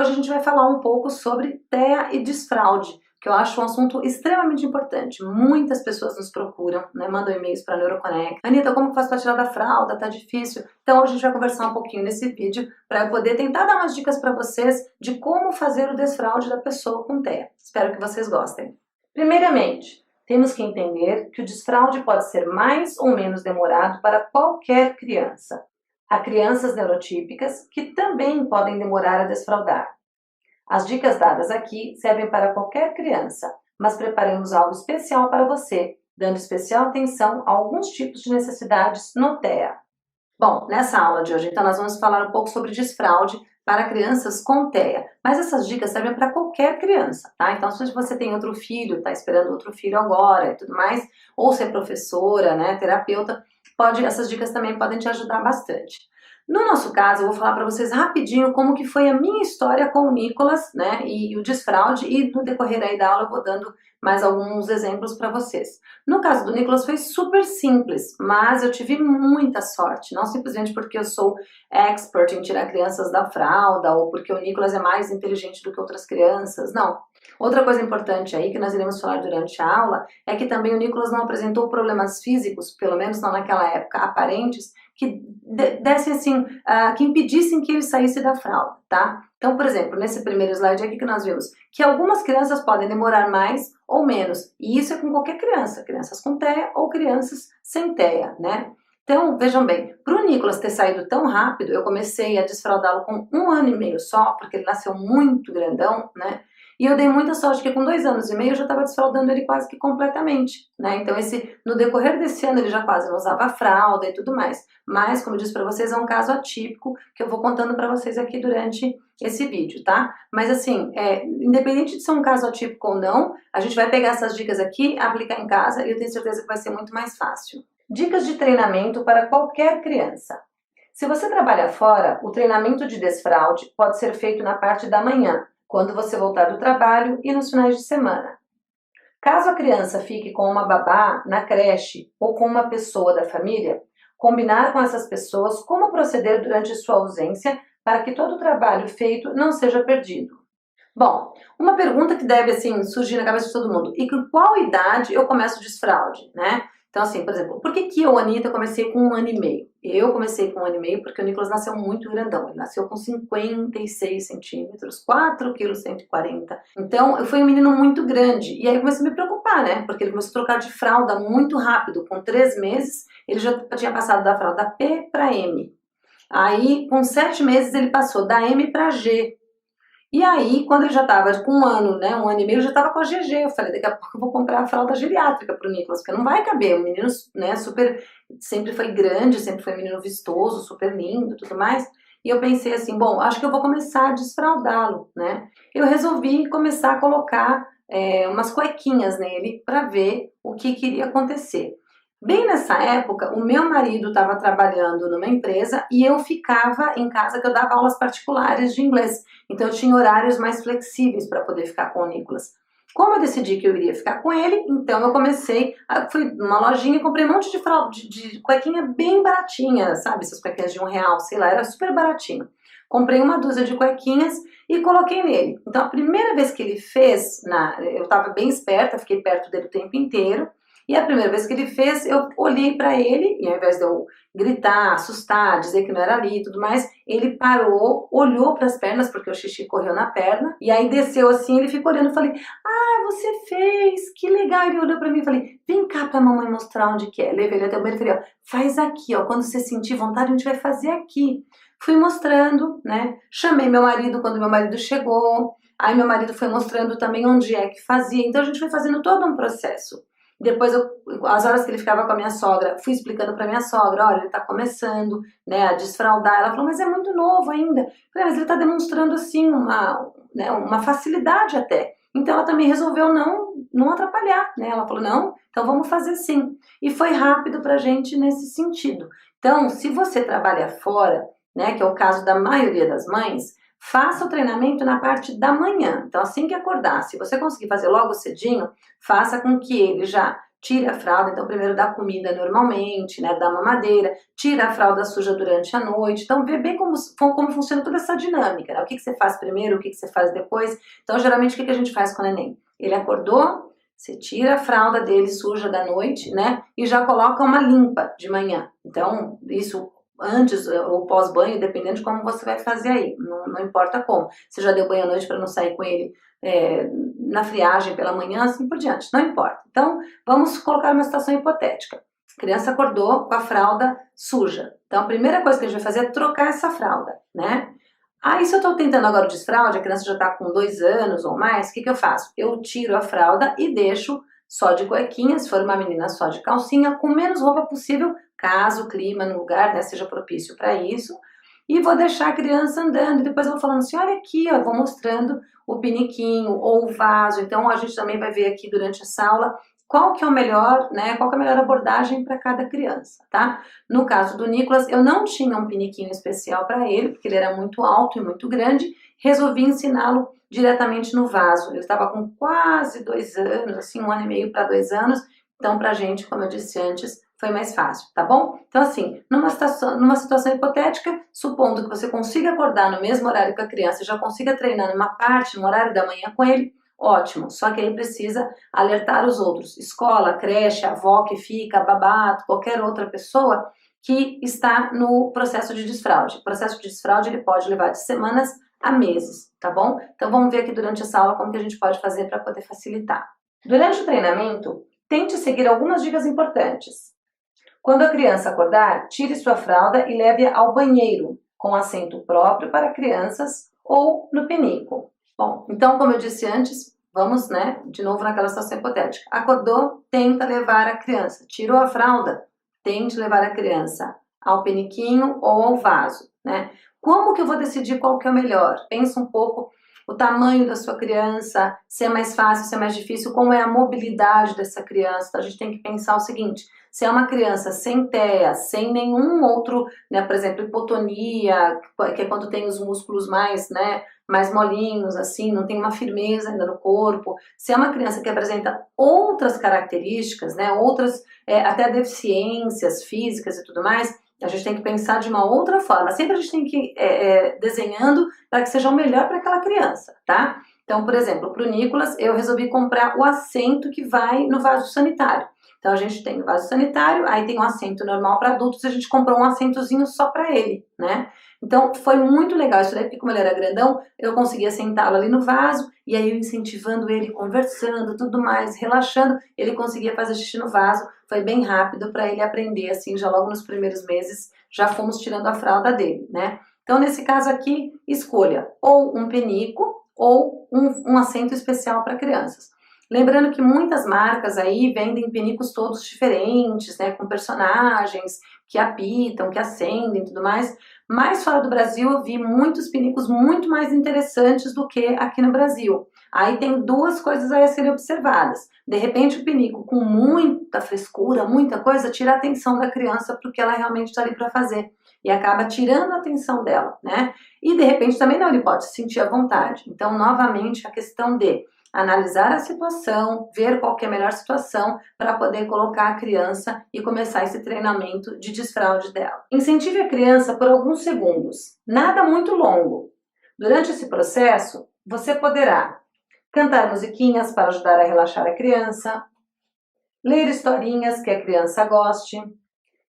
Hoje a gente vai falar um pouco sobre TEA e desfraude, que eu acho um assunto extremamente importante. Muitas pessoas nos procuram, né, mandam e-mails para a Neuroconnect. Anitta, como que faz para tirar da fralda? Tá difícil? Então hoje a gente vai conversar um pouquinho nesse vídeo para poder tentar dar umas dicas para vocês de como fazer o desfraude da pessoa com TEA. Espero que vocês gostem. Primeiramente, temos que entender que o desfraude pode ser mais ou menos demorado para qualquer criança. Há crianças neurotípicas que também podem demorar a desfraldar. As dicas dadas aqui servem para qualquer criança, mas preparamos algo especial para você, dando especial atenção a alguns tipos de necessidades no TEA. Bom, nessa aula de hoje, então, nós vamos falar um pouco sobre desfraude para crianças com TEA, mas essas dicas servem para qualquer criança, tá? Então, se você tem outro filho, está esperando outro filho agora e tudo mais, ou se é professora, né, terapeuta, essas dicas também podem te ajudar bastante. No nosso caso, eu vou falar para vocês rapidinho como que foi a minha história com o Nicolas, né, e o desfraude, e no decorrer aí da aula eu vou dando mais alguns exemplos para vocês. No caso do Nicolas foi super simples, mas eu tive muita sorte, não simplesmente porque eu sou expert em tirar crianças da fralda, ou porque o Nicolas é mais inteligente do que outras crianças, não. Outra coisa importante aí que nós iremos falar durante a aula é que também o Nicolas não apresentou problemas físicos, pelo menos não naquela época, aparentes, que dessem assim, que impedissem que ele saísse da fralda, tá? Então, por exemplo, nesse primeiro slide aqui que nós vimos que algumas crianças podem demorar mais ou menos, e isso é com qualquer criança, crianças com TEA ou crianças sem TEA, né? Então, vejam bem, para o Nicolas ter saído tão rápido, eu comecei a desfraldá-lo com 1 ano e meio só, porque ele nasceu muito grandão, né? E eu dei muita sorte, que com 2 anos e meio eu já estava desfraldando ele quase que completamente, né? Então, no decorrer desse ano ele já quase não usava fralda e tudo mais. Mas, como eu disse para vocês, é um caso atípico que eu vou contando para vocês aqui durante esse vídeo, tá? Mas assim, independente de ser um caso atípico ou não, a gente vai pegar essas dicas aqui, aplicar em casa e eu tenho certeza que vai ser muito mais fácil. Dicas de treinamento para qualquer criança. Se você trabalha fora, o treinamento de desfraude pode ser feito na parte da manhã, quando você voltar do trabalho e nos finais de semana. Caso a criança fique com uma babá na creche ou com uma pessoa da família, combinar com essas pessoas como proceder durante sua ausência para que todo o trabalho feito não seja perdido. Bom, uma pergunta que deve assim, surgir na cabeça de todo mundo: e com qual idade eu começo o desfraude, né? Então assim, por exemplo, por que eu, Anitta, comecei com 1 ano e meio? Eu comecei com 1 ano e meio porque o Nicolas nasceu muito grandão. Ele nasceu com 56 centímetros, 4,140 kg. Então, foi um menino muito grande. E aí eu comecei a me preocupar, né? Porque ele começou a trocar de fralda muito rápido. Com 3 meses, ele já tinha passado da fralda P para M. Aí, com 7 meses, ele passou da M para G. E aí, quando ele já estava com 1 ano, né, 1 ano e meio, ele já estava com a GG. Eu falei, daqui a pouco eu vou comprar a fralda geriátrica para o Nicolas, porque não vai caber. O menino, né, sempre foi grande, sempre foi um menino vistoso, super lindo, tudo mais. E eu pensei assim, bom, acho que eu vou começar a desfraldá-lo, né? Eu resolvi começar a colocar umas cuequinhas nele para ver o que iria acontecer. Bem nessa época, o meu marido estava trabalhando numa empresa e eu ficava em casa, que eu dava aulas particulares de inglês. Então eu tinha horários mais flexíveis para poder ficar com o Nicolas. Como eu decidi que eu iria ficar com ele, então eu fui numa lojinha e comprei um monte de cuequinha bem baratinha, sabe? Essas cuequinhas de R$1, sei lá, era super baratinho. Comprei uma dúzia de cuequinhas e coloquei nele. Então a primeira vez que ele fez, eu estava bem esperta, fiquei perto dele o tempo inteiro. E a primeira vez que ele fez, eu olhei para ele, e ao invés de eu gritar, assustar, dizer que não era ali e tudo mais, ele parou, olhou para as pernas, porque o xixi correu na perna, e aí desceu assim, ele ficou olhando, eu falei, você fez, que legal. Ele olhou para mim e falei, vem cá para a mamãe mostrar onde que é. Levei ele até o banheiro e falei, faz aqui, quando você sentir vontade, a gente vai fazer aqui. Fui mostrando, né, chamei meu marido quando meu marido chegou, aí meu marido foi mostrando também onde é que fazia, então a gente foi fazendo todo um processo. Depois, as horas que ele ficava com a minha sogra, fui explicando para minha sogra, olha, ele está começando, né, a desfraldar. Ela falou, mas é muito novo ainda. Eu falei, mas ele está demonstrando, assim, uma facilidade até. Então, ela também resolveu não atrapalhar, né? Ela falou, não, então vamos fazer sim. E foi rápido para a gente nesse sentido. Então, se você trabalha fora, né, que é o caso da maioria das mães, faça o treinamento na parte da manhã. Então, assim que acordar, se você conseguir fazer logo cedinho, faça com que ele já tira a fralda, então primeiro dá comida normalmente, né, dá mamadeira, tira a fralda suja durante a noite, então vê bem como funciona toda essa dinâmica, né? O que você faz primeiro, o que você faz depois. Então geralmente o que a gente faz com o neném? Ele acordou, você tira a fralda dele suja da noite, né, e já coloca uma limpa de manhã. Então isso antes ou pós-banho, dependendo de como você vai fazer aí, não importa como. Você já deu banho à noite para não sair com ele na friagem pela manhã, assim por diante, não importa. Então, vamos colocar uma situação hipotética. A criança acordou com a fralda suja. Então, a primeira coisa que a gente vai fazer é trocar essa fralda, né? Aí, se eu tô tentando agora o desfraude, a criança já tá com 2 anos ou mais, o que eu faço? Eu tiro a fralda e deixo só de cuequinha, se for uma menina só de calcinha, com menos roupa possível, caso o clima no lugar, né, seja propício para isso. E vou deixar a criança andando, e depois eu vou falando assim, olha aqui, ó, eu vou mostrando o piniquinho ou o vaso. Então a gente também vai ver aqui durante essa aula qual que é o melhor, né, qual que é a melhor abordagem para cada criança, tá? No caso do Nicolas, eu não tinha um piniquinho especial para ele, porque ele era muito alto e muito grande, resolvi ensiná-lo diretamente no vaso. Ele estava com quase 2 anos, assim, 1 ano e meio para 2 anos, então pra gente, como eu disse antes, foi mais fácil, tá bom? Então assim, numa situação hipotética, supondo que você consiga acordar no mesmo horário que a criança e já consiga treinar numa parte, no horário da manhã com ele, ótimo, só que aí precisa alertar os outros, escola, creche, avó que fica, babá, qualquer outra pessoa que está no processo de desfraude. O processo de desfraude ele pode levar de semanas a meses, tá bom? Então vamos ver aqui durante essa aula como que a gente pode fazer para poder facilitar. Durante o treinamento, tente seguir algumas dicas importantes. Quando a criança acordar, tire sua fralda e leve-a ao banheiro, com assento próprio para crianças ou no penico. Bom, então, como eu disse antes, vamos, né, de novo naquela situação hipotética. Acordou, tenta levar a criança. Tirou a fralda, tente levar a criança ao peniquinho ou ao vaso, né? Como que eu vou decidir qual que é o melhor? Pensa um pouco o tamanho da sua criança, se é mais fácil, se é mais difícil, como é a mobilidade dessa criança. Então, a gente tem que pensar o seguinte, se é uma criança sem TEA, sem nenhum outro, né, por exemplo, hipotonia, que é quando tem os músculos mais, né, mais molinhos, assim, não tem uma firmeza ainda no corpo, se é uma criança que apresenta outras características, né, outras até deficiências físicas e tudo mais, a gente tem que pensar de uma outra forma. Sempre a gente tem que ir desenhando para que seja o melhor para aquela criança, tá? Então, por exemplo, para o Nicolas, eu resolvi comprar o assento que vai no vaso sanitário. Então, a gente tem o vaso sanitário, aí tem um assento normal para adultos, a gente comprou um assentozinho só para ele, né? Então, foi muito legal isso daí, porque como ele era grandão, eu conseguia sentá-lo ali no vaso, e aí eu incentivando ele, conversando, tudo mais, relaxando, ele conseguia fazer xixi no vaso. Foi bem rápido para ele aprender, assim, já logo nos primeiros meses, já fomos tirando a fralda dele, né? Então, nesse caso aqui, escolha ou um penico ou um assento especial para crianças. Lembrando que muitas marcas aí vendem penicos todos diferentes, né, com personagens que apitam, que acendem e tudo mais, mas fora do Brasil eu vi muitos penicos muito mais interessantes do que aqui no Brasil. Aí tem duas coisas a serem observadas. De repente o penico com muita frescura, muita coisa, tira a atenção da criança para o que ela realmente está ali para fazer. E acaba tirando a atenção dela, né? E de repente também não, ele pode se sentir à vontade. Então, novamente, a questão de analisar a situação, ver qual que é a melhor situação para poder colocar a criança e começar esse treinamento de desfraude dela. Incentive a criança por alguns segundos, nada muito longo. Durante esse processo, você poderá cantar musiquinhas para ajudar a relaxar a criança, ler historinhas que a criança goste,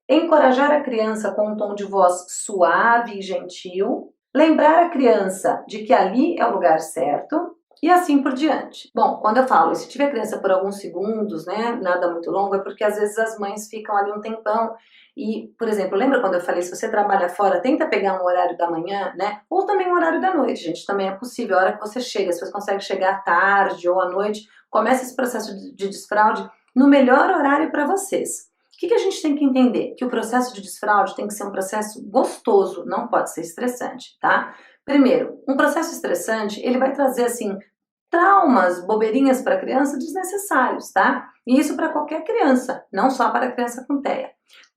encorajar a criança com um tom de voz suave e gentil, lembrar a criança de que ali é o lugar certo, e assim por diante. Bom, quando eu falo, se tiver criança por alguns segundos, né, nada muito longo, é porque às vezes as mães ficam ali um tempão e, por exemplo, lembra quando eu falei, se você trabalha fora, tenta pegar um horário da manhã, né, ou também um horário da noite, gente, também é possível, a hora que você chega, se você consegue chegar à tarde ou à noite, começa esse processo de desfraude no melhor horário para vocês. O que a gente tem que entender? Que o processo de desfraude tem que ser um processo gostoso, não pode ser estressante, tá? Primeiro, um processo estressante, ele vai trazer, assim, traumas, bobeirinhas para a criança desnecessários, tá? E isso para qualquer criança, não só para a criança com TEA.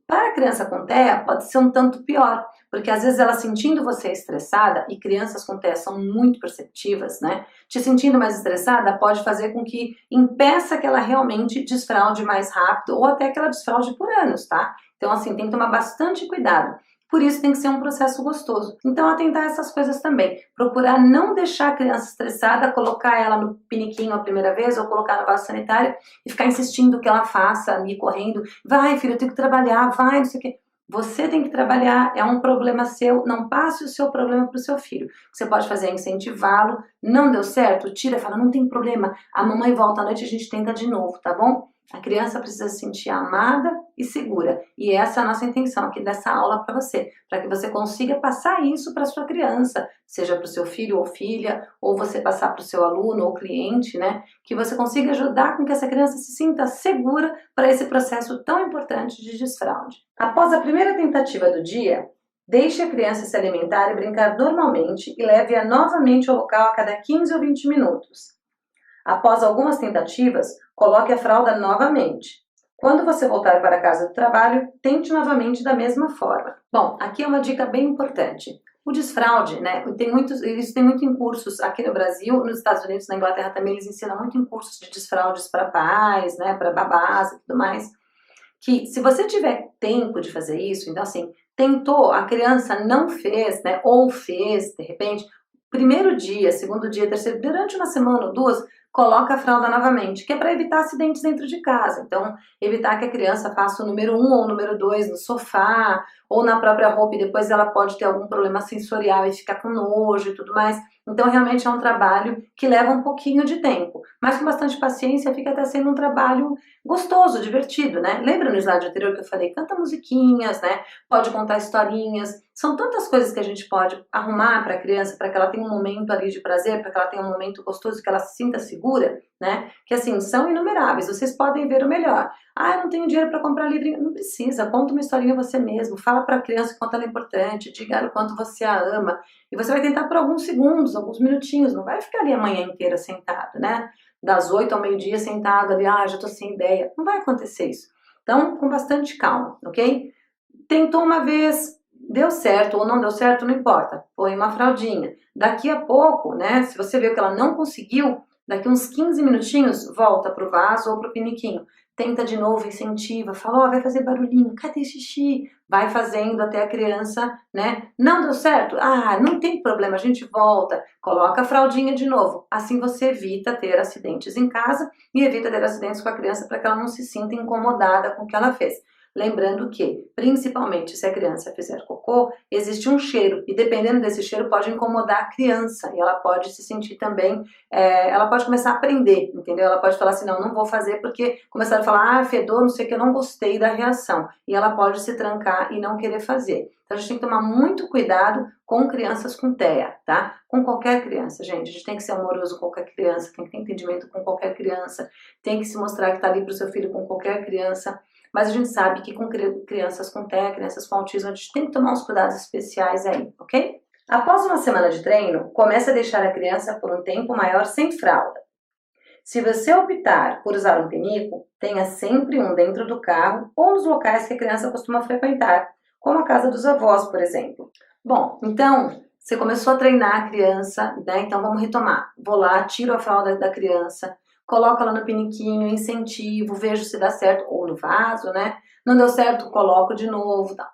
Para a criança com TEA pode ser um tanto pior, Porque às vezes ela sentindo você estressada, e crianças com TEA são muito perceptivas, né? Te sentindo mais estressada pode fazer com que impeça que ela realmente desfraude mais rápido, ou até que ela desfraude por anos, tá? Então assim, tem que tomar bastante cuidado. Por isso tem que ser um processo gostoso. Então atentar a essas coisas também. Procurar não deixar a criança estressada, colocar ela no piniquinho a primeira vez, ou colocar no vaso sanitário e ficar insistindo que ela faça ali correndo. Vai, filho, eu tenho que trabalhar, vai, não sei o quê. Você tem que trabalhar, é um problema seu, não passe o seu problema para o seu filho. O que você pode fazer é incentivá-lo, não deu certo, tira, fala, não tem problema, a mamãe volta à noite e a gente tenta de novo, tá bom? A criança precisa se sentir amada e segura, e essa é a nossa intenção aqui dessa aula para você, para que você consiga passar isso para sua criança, seja para o seu filho ou filha, ou você passar para o seu aluno ou cliente, né? Que você consiga ajudar com que essa criança se sinta segura para esse processo tão importante de desfraude. Após a primeira tentativa do dia, deixe a criança se alimentar e brincar normalmente e leve-a novamente ao local a cada 15 ou 20 minutos. Após algumas tentativas, coloque a fralda novamente. Quando você voltar para a casa do trabalho, tente novamente da mesma forma. Bom, aqui é uma dica bem importante. O desfraude, né? Isso tem muito em cursos aqui no Brasil, nos Estados Unidos, na Inglaterra também eles ensinam muito em cursos de desfraudes para pais, né? Para babás e tudo mais. Que se você tiver tempo de fazer isso, então assim, tentou, a criança não fez, né? Ou fez, de repente, primeiro dia, segundo dia, terceiro, durante uma semana ou duas, coloca a fralda novamente, que é para evitar acidentes dentro de casa. Então, evitar que a criança faça o número 1 ou o número 2 no sofá, ou na própria roupa, e depois ela pode ter algum problema sensorial e ficar com nojo e tudo mais. Então, realmente é um trabalho que leva um pouquinho de tempo, mas com bastante paciência fica até sendo um trabalho gostoso, divertido, né? Lembra no slide anterior que eu falei, canta musiquinhas, né? Pode contar historinhas, são tantas coisas que a gente pode arrumar para a criança, para que ela tenha um momento ali de prazer, para que ela tenha um momento gostoso, que ela se sinta segura, né? Que assim, são inumeráveis, vocês podem ver o melhor. Ah, eu não tenho dinheiro para comprar livrinho. Não precisa, conta uma historinha você mesmo, fala para a criança o quanto ela é importante, diga o quanto você a ama, e você vai tentar por alguns segundos, alguns minutinhos, não vai ficar ali a manhã inteira sentado, né? Das 8 ao meio-dia sentado ali, já tô sem ideia. Não vai acontecer isso. Então, com bastante calma, ok? Tentou uma vez, deu certo ou não deu certo, não importa. Põe uma fraldinha. Daqui a pouco, né, se você viu que ela não conseguiu, daqui uns 15 minutinhos, volta pro vaso ou pro piniquinho. Tenta de novo, incentiva, fala, vai fazer barulhinho, cadê xixi? Vai fazendo até a criança, né? Não deu certo? Não tem problema, a gente volta. Coloca a fraldinha de novo. Assim você evita ter acidentes em casa e evita ter acidentes com a criança para que ela não se sinta incomodada com o que ela fez. Lembrando que, principalmente se a criança fizer cocô, existe um cheiro, e dependendo desse cheiro pode incomodar a criança, e ela pode se sentir também, ela pode começar a aprender, entendeu? Ela pode falar assim, não vou fazer porque começaram a falar, fedor, não sei o que, eu não gostei da reação, e ela pode se trancar e não querer fazer. Então a gente tem que tomar muito cuidado com crianças com TEA, tá? Com qualquer criança, gente, a gente tem que ser amoroso com qualquer criança, tem que ter entendimento com qualquer criança, tem que se mostrar que tá ali pro seu filho com qualquer criança. Mas a gente sabe que com crianças com TEA, crianças com autismo, a gente tem que tomar uns cuidados especiais aí, ok? Após uma semana de treino, comece a deixar a criança por um tempo maior sem fralda. Se você optar por usar um pinico, tenha sempre um dentro do carro ou nos locais que a criança costuma frequentar, como a casa dos avós, por exemplo. Bom, então, você começou a treinar a criança, né? Então vamos retomar. Vou lá, tiro a fralda da criança, coloca ela no piniquinho, incentivo, vejo se dá certo, ou no vaso, né? Não deu certo, coloco de novo, tá?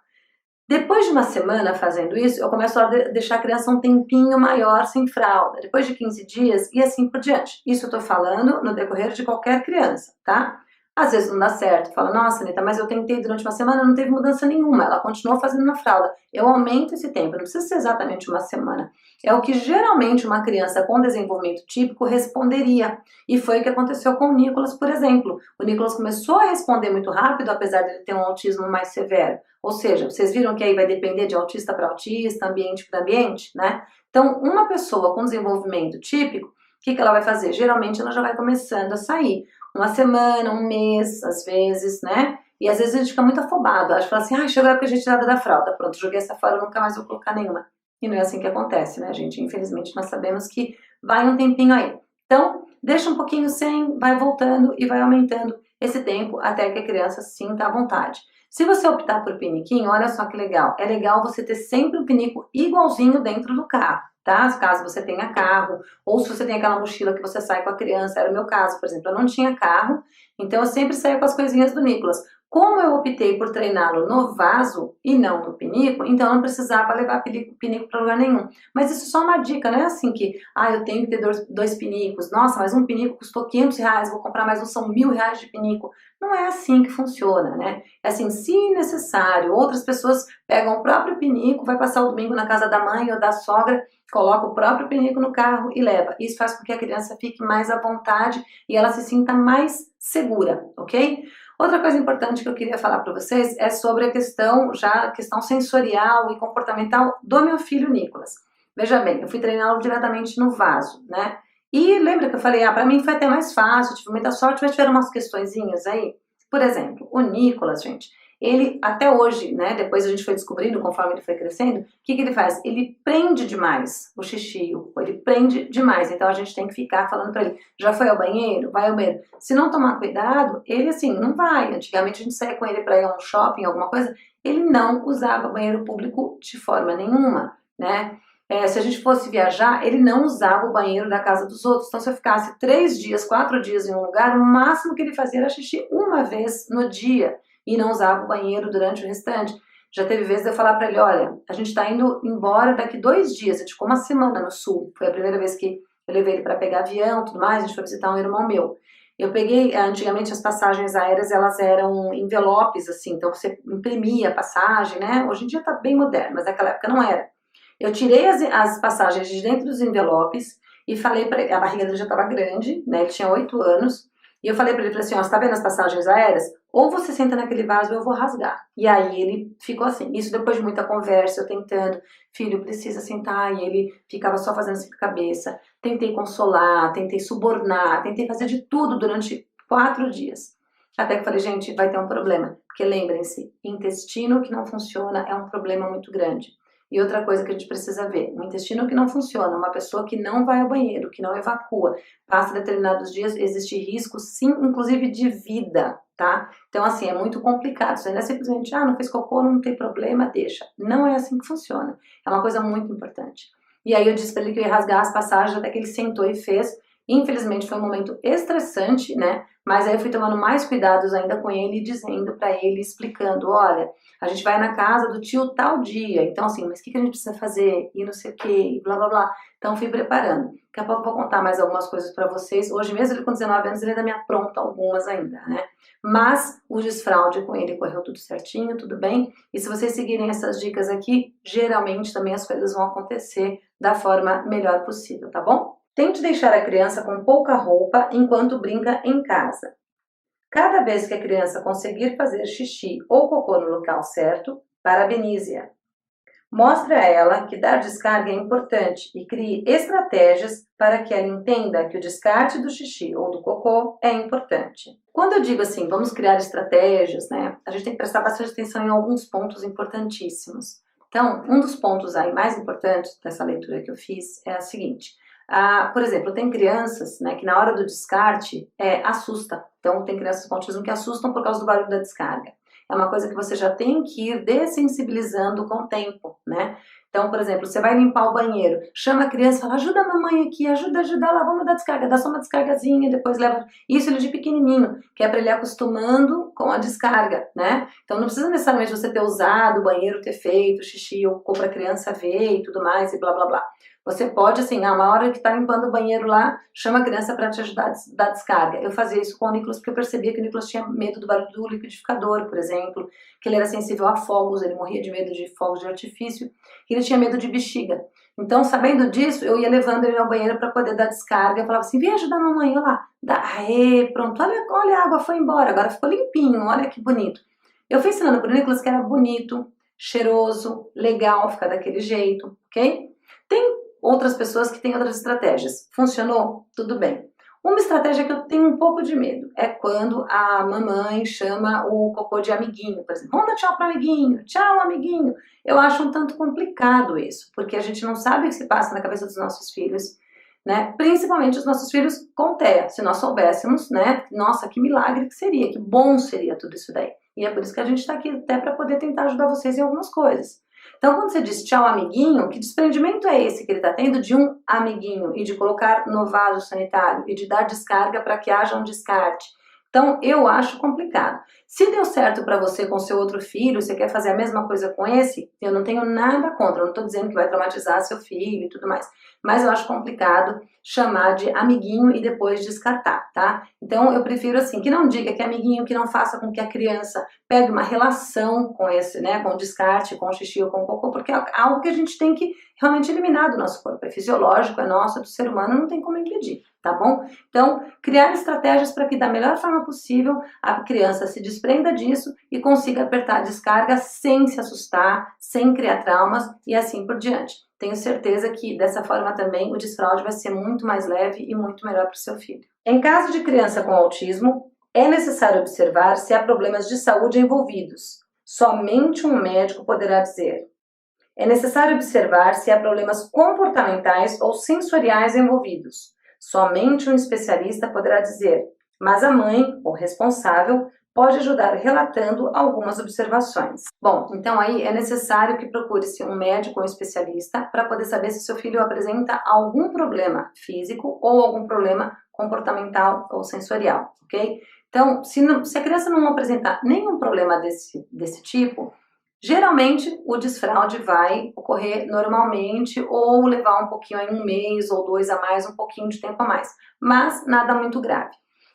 Depois de uma semana fazendo isso, eu começo a deixar a criança um tempinho maior sem fralda, depois de 15 dias e assim por diante. Isso eu tô falando no decorrer de qualquer criança, tá? Às vezes não dá certo, fala, nossa, Anitta, mas eu tentei durante uma semana, não teve mudança nenhuma, ela continuou fazendo na fralda. Eu aumento esse tempo, não precisa ser exatamente uma semana. É o que geralmente uma criança com desenvolvimento típico responderia. E foi o que aconteceu com o Nicolas, por exemplo. O Nicolas começou a responder muito rápido, apesar de ele ter um autismo mais severo. Ou seja, vocês viram que aí vai depender de autista para autista, ambiente para ambiente, né? Então, uma pessoa com desenvolvimento típico, o que ela vai fazer? Geralmente ela já vai começando a sair. Uma semana, um mês, às vezes, né? E às vezes a gente fica muito afobado. Acho que fala assim, chegou a época de tirada da fralda. Pronto, joguei essa fora, eu nunca mais vou colocar nenhuma. E não é assim que acontece, né, gente? Infelizmente, nós sabemos que vai um tempinho aí. Então, deixa um pouquinho sem, vai voltando e vai aumentando esse tempo até que a criança sinta à vontade. Se você optar por piniquinho, olha só que legal. É legal você ter sempre um pinico igualzinho dentro do carro, tá? Caso você tenha carro, ou se você tem aquela mochila que você sai com a criança, era o meu caso, por exemplo, eu não tinha carro, então eu sempre saía com as coisinhas do Nicolas. Como eu optei por treiná-lo no vaso e não no pinico, então eu não precisava levar pinico para lugar nenhum. Mas isso é só uma dica, não é assim que, eu tenho que ter dois pinicos, nossa, mas um pinico custou R$500, vou comprar mais um, são R$1.000 de pinico. Não é assim que funciona, né? É assim, se necessário, outras pessoas pegam o próprio pinico, vai passar o domingo na casa da mãe ou da sogra, coloca o próprio pinico no carro e leva. Isso faz com que a criança fique mais à vontade e ela se sinta mais segura, ok? Outra coisa importante que eu queria falar para vocês é sobre a questão sensorial e comportamental do meu filho Nicolas. Veja bem, eu fui treiná-lo diretamente no vaso, né? E lembra que eu falei, para mim foi até mais fácil, tive muita sorte, mas tiveram umas questõezinhas aí. Por exemplo, o Nicolas, gente, ele até hoje, né, depois a gente foi descobrindo, conforme ele foi crescendo, o que ele faz? Ele prende demais o xixi, ele prende demais, então a gente tem que ficar falando pra ele, já foi ao banheiro? Vai ao banheiro. Se não tomar cuidado, ele assim, não vai. Antigamente a gente saía com ele pra ir a um shopping, alguma coisa, ele não usava banheiro público de forma nenhuma, né? Se a gente fosse viajar, ele não usava o banheiro da casa dos outros. Então, se eu ficasse 3 dias, 4 dias em um lugar, o máximo que ele fazia era xixi uma vez no dia e não usava o banheiro durante o restante. Já teve vezes de eu falar para ele, olha, a gente está indo embora daqui 2 dias, a gente ficou uma semana no sul. Foi a primeira vez que eu levei ele para pegar avião e tudo mais, a gente foi visitar um irmão meu. Eu peguei, antigamente as passagens aéreas, elas eram envelopes, assim, então você imprimia a passagem, né? Hoje em dia tá bem moderno, mas naquela época não era. Eu tirei as passagens de dentro dos envelopes e falei para ele, a barriga dele já estava grande, né? Ele tinha 8 anos. E eu falei para ele assim, ó, você tá vendo as passagens aéreas? Ou você senta naquele vaso ou eu vou rasgar. E aí ele ficou assim, isso depois de muita conversa, eu tentando, filho, precisa sentar, e ele ficava só fazendo assim com a cabeça. Tentei consolar, tentei subornar, tentei fazer de tudo durante 4 dias. Até que eu falei, gente, vai ter um problema. Porque lembrem-se, intestino que não funciona é um problema muito grande. E outra coisa que a gente precisa ver, um intestino que não funciona, uma pessoa que não vai ao banheiro, que não evacua, passa determinados dias, existe risco sim, inclusive de vida, tá? Então assim, é muito complicado, isso não é simplesmente, não fez cocô, não tem problema, deixa. Não é assim que funciona, é uma coisa muito importante. E aí eu disse para ele que eu ia rasgar as passagens, até que ele sentou e fez. Infelizmente foi um momento estressante, né? Mas aí eu fui tomando mais cuidados ainda com ele, dizendo para ele, explicando, olha, a gente vai na casa do tio tal dia, então assim, mas o que a gente precisa fazer? E não sei o que, blá blá blá. Então fui preparando. Daqui a pouco eu vou contar mais algumas coisas para vocês. Hoje mesmo ele com 19 anos, ele ainda me apronta algumas ainda, né? Mas o desfraude com ele correu tudo certinho, tudo bem. E se vocês seguirem essas dicas aqui, geralmente também as coisas vão acontecer da forma melhor possível, tá bom? Tente deixar a criança com pouca roupa enquanto brinca em casa. Cada vez que a criança conseguir fazer xixi ou cocô no local certo, parabenize-a. Mostre a ela que dar descarga é importante e crie estratégias para que ela entenda que o descarte do xixi ou do cocô é importante. Quando eu digo assim, vamos criar estratégias, né? A gente tem que prestar bastante atenção em alguns pontos importantíssimos. Então, um dos pontos aí mais importantes dessa leitura que eu fiz é a seguinte. Por exemplo, tem crianças, né, que na hora do descarte assusta. Então, tem crianças com autismo que assustam por causa do barulho da descarga. É uma coisa que você já tem que ir dessensibilizando com o tempo, né? Então, por exemplo, você vai limpar o banheiro, chama a criança e fala, ajuda a mamãe aqui, ajuda lá, vamos dar descarga, dá só uma descargazinha, depois leva... Isso ele de pequenininho, que é para ele ir acostumando com a descarga, né? Então não precisa necessariamente você ter usado o banheiro, ter feito xixi ou para a criança ver e tudo mais e blá blá blá. Você pode, assim, uma hora que tá limpando o banheiro lá, chama a criança para te ajudar a dar descarga. Eu fazia isso com o Nicolas porque eu percebia que o Nicolas tinha medo do barulho do liquidificador, por exemplo, que ele era sensível a fogos, ele morria de medo de fogos de artifício, que ele tinha medo de bexiga. Então, sabendo disso, eu ia levando ele ao banheiro para poder dar descarga. Eu falava assim, vem ajudar a mamãe, olha lá. Aê, pronto, olha a água foi embora, agora ficou limpinho, olha que bonito. Eu fui ensinando para o Nicolas que era bonito, cheiroso, legal ficar daquele jeito, ok? Tem outras pessoas que têm outras estratégias. Funcionou? Tudo bem. Uma estratégia que eu tenho um pouco de medo é quando a mamãe chama o cocô de amiguinho, por exemplo. Vamos dar tchau para amiguinho, tchau amiguinho. Eu acho um tanto complicado isso, porque a gente não sabe o que se passa na cabeça dos nossos filhos, né? Principalmente os nossos filhos com TEA. Se nós soubéssemos, né? Nossa, que milagre que seria, que bom seria tudo isso daí. E é por isso que a gente está aqui até para poder tentar ajudar vocês em algumas coisas. Então, quando você diz tchau, amiguinho, que desprendimento é esse que ele está tendo de um amiguinho e de colocar no vaso sanitário e de dar descarga para que haja um descarte? Então, eu acho complicado. Se deu certo para você com seu outro filho, você quer fazer a mesma coisa com esse, eu não tenho nada contra, eu não estou dizendo que vai traumatizar seu filho e tudo mais, mas eu acho complicado chamar de amiguinho e depois descartar, tá? Então, eu prefiro assim, que não diga que é amiguinho, que não faça com que a criança pegue uma relação com esse, né, com o descarte, com o xixi ou com o cocô, porque é algo que a gente tem que realmente eliminar do nosso corpo, é fisiológico, é nosso, é do ser humano, não tem como impedir, tá bom? Então, criar estratégias para que da melhor forma possível a criança se desprenda disso e consiga apertar a descarga sem se assustar, sem criar traumas e assim por diante. Tenho certeza que dessa forma também o desfraude vai ser muito mais leve e muito melhor para o seu filho. Em caso de criança com autismo, é necessário observar se há problemas de saúde envolvidos. Somente um médico poderá dizer. É necessário observar se há problemas comportamentais ou sensoriais envolvidos. Somente um especialista poderá dizer, mas a mãe, ou responsável, pode ajudar relatando algumas observações. Bom, então aí é necessário que procure-se um médico ou um especialista para poder saber se seu filho apresenta algum problema físico ou algum problema comportamental ou sensorial, ok? Então, se a criança não apresentar nenhum problema desse tipo, geralmente o desfraude vai ocorrer normalmente ou levar um pouquinho aí, um mês ou dois a mais, um pouquinho de tempo a mais, mas nada muito grave.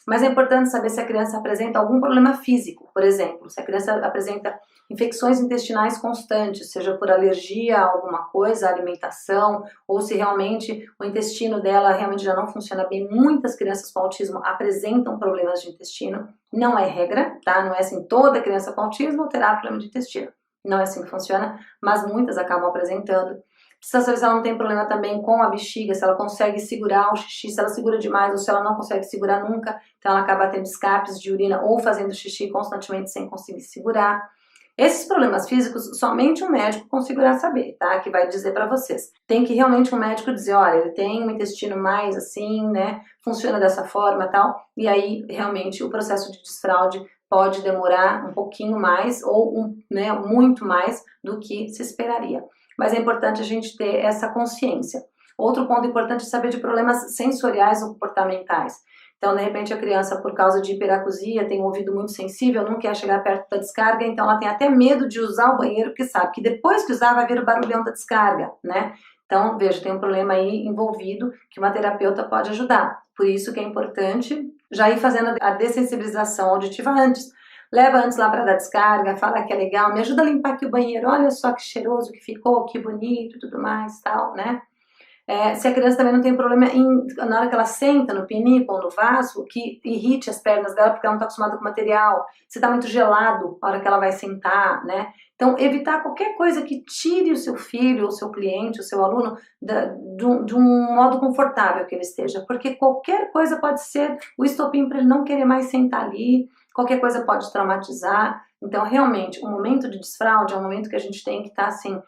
Mas é importante saber se a criança apresenta algum problema físico, por exemplo, se a criança apresenta infecções intestinais constantes, seja por alergia a alguma coisa, alimentação, ou se realmente o intestino dela realmente já não funciona bem. Muitas crianças com autismo apresentam problemas de intestino, não é regra, tá? Não é assim, toda criança com autismo terá problema de intestino. Não é assim que funciona, mas muitas acabam apresentando. Precisa saber se ela não tem problema também com a bexiga, se ela consegue segurar o xixi, se ela segura demais ou se ela não consegue segurar nunca, então ela acaba tendo escapes de urina ou fazendo xixi constantemente sem conseguir segurar. Esses problemas físicos, somente um médico conseguirá saber, tá? Que vai dizer para vocês. Tem que realmente um médico dizer, olha, ele tem um intestino mais assim, né? Funciona dessa forma e tal, e aí realmente o processo de desfraude pode demorar um pouquinho mais ou muito mais do que se esperaria. Mas é importante a gente ter essa consciência. Outro ponto importante é saber de problemas sensoriais ou comportamentais. Então, de repente, a criança, por causa de hiperacusia, tem um ouvido muito sensível, não quer chegar perto da descarga, então ela tem até medo de usar o banheiro, porque sabe que depois que usar vai vir o barulhão da descarga, né? Então, veja, tem um problema aí envolvido que uma terapeuta pode ajudar. Por isso que é importante já ir fazendo a dessensibilização auditiva antes. Leva antes lá para dar descarga, fala que é legal, me ajuda a limpar aqui o banheiro, olha só que cheiroso que ficou, que bonito e tudo mais, tal, né? Se a criança também não tem problema na hora que ela senta no pinico ou no vaso, que irrite as pernas dela porque ela não está acostumada com o material, se está muito gelado na hora que ela vai sentar, né? Então, evitar qualquer coisa que tire o seu filho, o seu cliente, o seu aluno de um modo confortável que ele esteja, porque qualquer coisa pode ser o estopim para ele não querer mais sentar ali, qualquer coisa pode traumatizar. Então, realmente, o momento de desfraude é um momento que a gente tem que estar assim,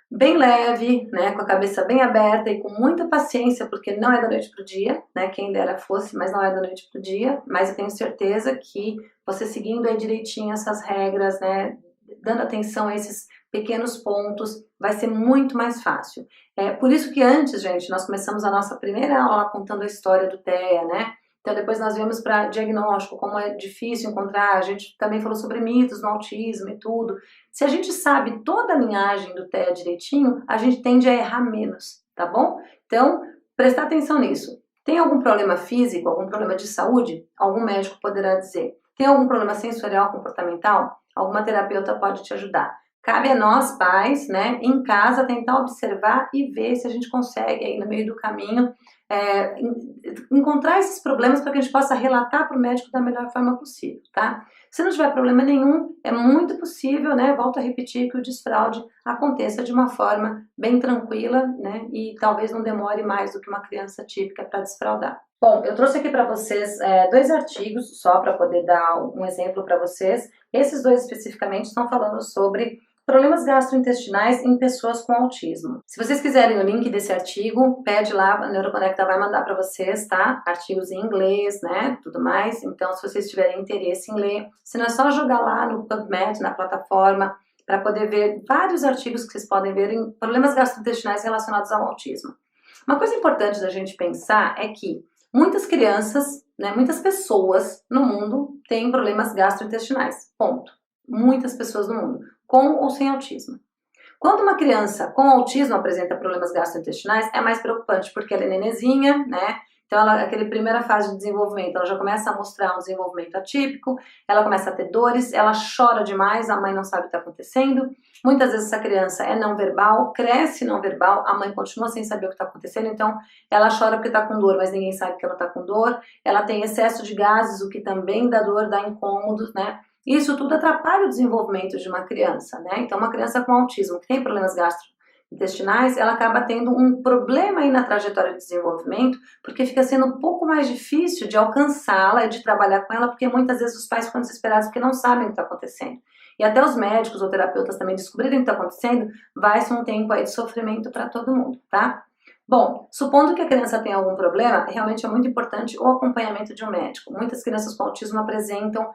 bem leve, né, com a cabeça bem aberta e com muita paciência, porque não é da noite para o dia, né, quem dera fosse, mas não é da noite para o dia, mas eu tenho certeza que você seguindo aí direitinho essas regras, né, dando atenção a esses pequenos pontos, vai ser muito mais fácil. Por isso que antes, gente, nós começamos a nossa primeira aula contando a história do TEA, né, então depois nós viemos para diagnóstico, como é difícil encontrar, a gente também falou sobre mitos no autismo e tudo. Se a gente sabe toda a linhagem do TEA direitinho, a gente tende a errar menos, tá bom? Então, prestar atenção nisso. Tem algum problema físico, algum problema de saúde? Algum médico poderá dizer. Tem algum problema sensorial, comportamental? Alguma terapeuta pode te ajudar. Cabe a nós, pais, né, em casa, tentar observar e ver se a gente consegue, aí no meio do caminho, encontrar esses problemas para que a gente possa relatar para o médico da melhor forma possível, tá? Se não tiver problema nenhum, é muito possível, né, volto a repetir, que o desfraude aconteça de uma forma bem tranquila, né, e talvez não demore mais do que uma criança típica para desfraudar. Bom, eu trouxe aqui para vocês 2 artigos, só para poder dar um exemplo para vocês. Esses 2 especificamente estão falando sobre Problemas gastrointestinais em pessoas com autismo. Se vocês quiserem o link desse artigo, pede lá, a Neuroconecta vai mandar para vocês, tá? Artigos em inglês, né? Tudo mais. Então, se vocês tiverem interesse em ler, se não é só jogar lá no PubMed, na plataforma, para poder ver vários artigos que vocês podem ver em problemas gastrointestinais relacionados ao autismo. Uma coisa importante da gente pensar é que muitas crianças, né, muitas pessoas no mundo têm problemas gastrointestinais. Ponto. Muitas pessoas no mundo, com ou sem autismo. Quando uma criança com autismo apresenta problemas gastrointestinais, é mais preocupante, porque ela é nenenzinha, né? Então, aquela primeira fase de desenvolvimento, ela já começa a mostrar um desenvolvimento atípico, ela começa a ter dores, ela chora demais, a mãe não sabe o que está acontecendo. Muitas vezes essa criança é não verbal, cresce não verbal, a mãe continua sem saber o que está acontecendo, então ela chora porque está com dor, mas ninguém sabe que ela está com dor. Ela tem excesso de gases, o que também dá dor, dá incômodos, né? Isso tudo atrapalha o desenvolvimento de uma criança, né? Então, uma criança com autismo que tem problemas gastrointestinais, ela acaba tendo um problema aí na trajetória de desenvolvimento, porque fica sendo um pouco mais difícil de alcançá-la e de trabalhar com ela, porque muitas vezes os pais ficam desesperados porque não sabem o que está acontecendo. E até os médicos ou terapeutas também descobrirem o que está acontecendo, vai-se um tempo aí de sofrimento para todo mundo, tá? Bom, supondo que a criança tenha algum problema, realmente é muito importante o acompanhamento de um médico. Muitas crianças com autismo apresentam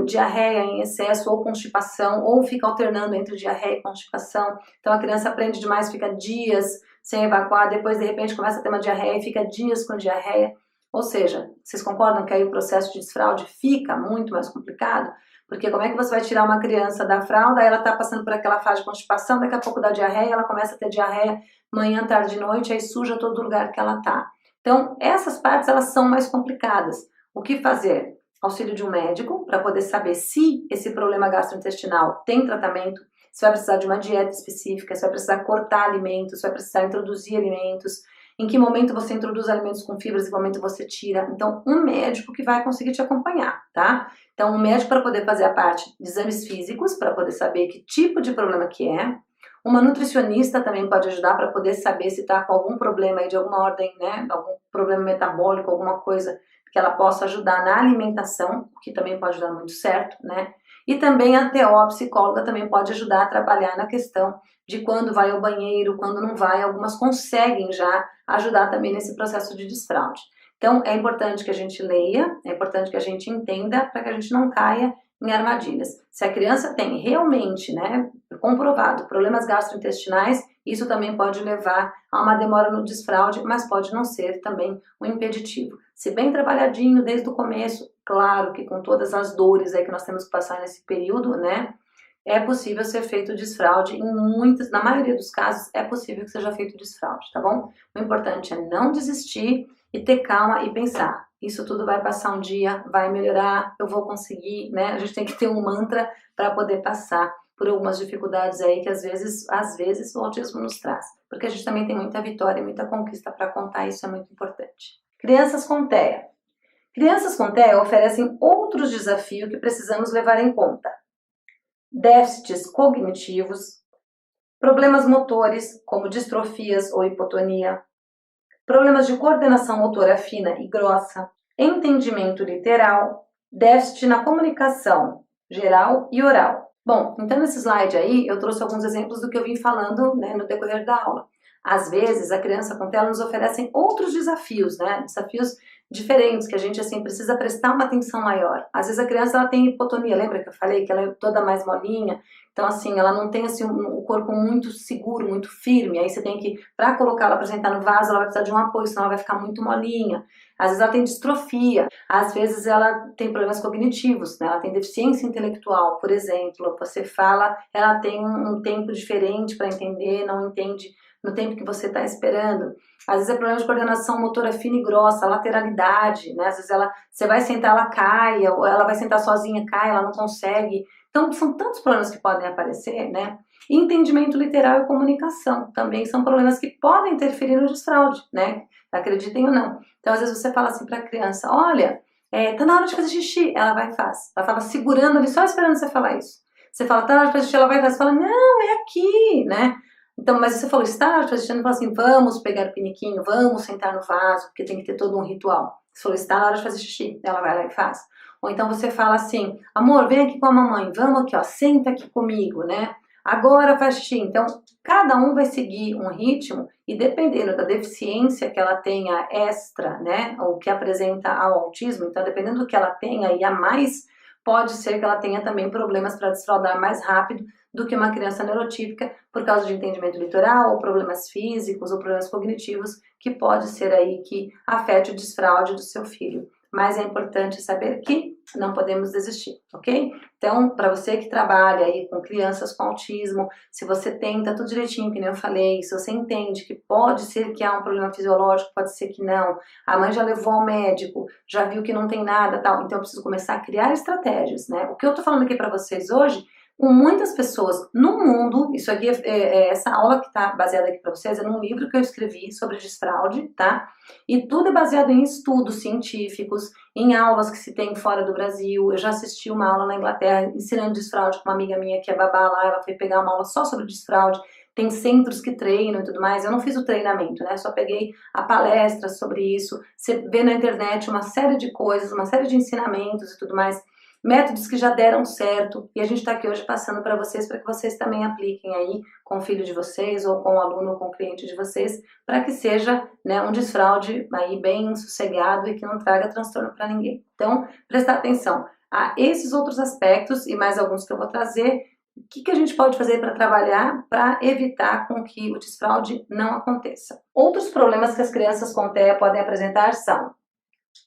diarreia em excesso ou constipação, ou fica alternando entre diarreia e constipação. Então a criança aprende demais, fica dias sem evacuar, depois de repente começa a ter uma diarreia e fica dias com diarreia. Ou seja, vocês concordam que aí o processo de desfraude fica muito mais complicado? Porque como é que você vai tirar uma criança da fralda, ela está passando por aquela fase de constipação, daqui a pouco dá diarreia, ela começa a ter diarreia manhã, tarde e noite, aí suja todo lugar que ela tá. Então, essas partes, elas são mais complicadas. O que fazer? Auxílio de um médico, para poder saber se esse problema gastrointestinal tem tratamento, se vai precisar de uma dieta específica, se vai precisar cortar alimentos, se vai precisar introduzir alimentos, em que momento você introduz alimentos com fibras, em que momento você tira. Então, um médico que vai conseguir te acompanhar, tá? Então, um médico para poder fazer a parte de exames físicos, para poder saber que tipo de problema que é. Uma nutricionista também pode ajudar para poder saber se está com algum problema aí de alguma ordem, né? Algum problema metabólico, alguma coisa que ela possa ajudar na alimentação, que também pode dar muito certo, né? E também a TO, a psicóloga, também pode ajudar a trabalhar na questão de quando vai ao banheiro, quando não vai. Algumas conseguem já ajudar também nesse processo de desfraude. Então, é importante que a gente leia, é importante que a gente entenda para que a gente não caia em armadilhas. Se a criança tem realmente, né, comprovado problemas gastrointestinais, isso também pode levar a uma demora no desfraude, mas pode não ser também um impeditivo. Se bem trabalhadinho desde o começo, claro que com todas as dores aí que nós temos que passar nesse período, né, é possível ser feito desfraude. Na maioria dos casos, é possível que seja feito desfraude, tá bom? O importante é não desistir e ter calma e pensar. Isso tudo vai passar um dia, vai melhorar, eu vou conseguir, né? A gente tem que ter um mantra para poder passar por algumas dificuldades aí que às vezes o autismo nos traz. Porque a gente também tem muita vitória e muita conquista para contar, isso é muito importante. Crianças com TEA. Crianças com TEA oferecem outros desafios que precisamos levar em conta. Déficits cognitivos, problemas motores, como distrofias ou hipotonia, problemas de coordenação motora fina e grossa, entendimento literal, déficit na comunicação geral e oral. Bom, então nesse slide aí eu trouxe alguns exemplos do que eu vim falando, né, no decorrer da aula. Às vezes a criança com TEA nos oferece outros desafios, né, desafios diferentes que a gente assim precisa prestar uma atenção maior. Às vezes a criança ela tem hipotonia, lembra que eu falei que ela é toda mais molinha? Então assim, ela não tem assim o corpo muito seguro, muito firme. Aí você tem que, para colocar ela para sentar no vaso, ela vai precisar de um apoio, senão ela vai ficar muito molinha. Às vezes ela tem distrofia, às vezes ela tem problemas cognitivos, né? Ela tem deficiência intelectual, por exemplo. Você fala, ela tem um tempo diferente para entender, não entende no tempo que você está esperando. Às vezes é problema de coordenação motora fina e grossa, lateralidade, né? Às vezes você vai sentar, ela cai, ou ela vai sentar sozinha, cai, ela não consegue. Então, são tantos problemas que podem aparecer, né? E entendimento literal e comunicação também são problemas que podem interferir no desfraude, né? Acreditem ou não. Então, às vezes você fala assim para a criança, olha, tá na hora de fazer xixi. Ela vai e faz. Ela estava segurando ali, só esperando você falar isso. Você fala, tá na hora de fazer xixi, ela vai e faz. Você fala, não, é aqui, né? Então, mas você falou, está na hora de fazer xixi, ela fala assim, vamos pegar o piniquinho, vamos sentar no vaso, porque tem que ter todo um ritual. Você falou, está na hora de fazer xixi. Ela vai lá e faz. Ou então você fala assim, amor, vem aqui com a mamãe, vamos aqui, ó, senta aqui comigo, né? agora faz xixi. Então, cada um vai seguir um ritmo e dependendo da deficiência que ela tenha extra, né, ou que apresenta ao autismo, então dependendo do que ela tenha e a mais, pode ser que ela tenha também problemas para desfraldar mais rápido do que uma criança neurotípica por causa de entendimento litoral, ou problemas físicos, ou problemas cognitivos, que pode ser aí que afete o desfraude do seu filho. Mas é importante saber que não podemos desistir, ok? Então, para você que trabalha aí com crianças com autismo, se você tenta tudo direitinho, que nem eu falei, se você entende que pode ser que há um problema fisiológico, pode ser que não, a mãe já levou ao médico, já viu que não tem nada, tal, então eu preciso começar a criar estratégias, né? O que eu tô falando aqui para vocês hoje, com muitas pessoas no mundo, isso aqui, essa aula que tá baseada aqui para vocês é num livro que eu escrevi sobre desfraude, tá? E tudo é baseado em estudos científicos, em aulas que se tem fora do Brasil. Eu já assisti uma aula na Inglaterra ensinando desfraude com uma amiga minha que é babá lá, ela foi pegar uma aula só sobre desfraude. Tem centros que treinam e tudo mais. Eu não fiz o treinamento, né? Só peguei a palestra sobre isso. Você vê na internet uma série de coisas, uma série de ensinamentos e tudo mais. Métodos que já deram certo e a gente está aqui hoje passando para que vocês também apliquem aí com o filho de vocês ou com o aluno ou com o cliente de vocês, para que seja, né, um desfraude aí bem sossegado e que não traga transtorno para ninguém. Então, prestar atenção a esses outros aspectos e mais alguns que eu vou trazer. O que a gente pode fazer para trabalhar para evitar com que o desfraude não aconteça? Outros problemas que as crianças com TEA podem apresentar são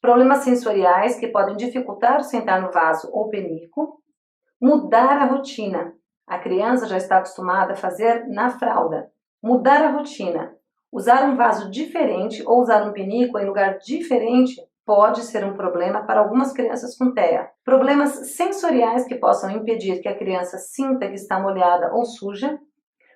problemas sensoriais que podem dificultar o sentar no vaso ou penico, mudar a rotina. A criança já está acostumada a fazer na fralda. Mudar a rotina. Usar um vaso diferente ou usar um penico em lugar diferente pode ser um problema para algumas crianças com TEA. Problemas sensoriais que possam impedir que a criança sinta que está molhada ou suja.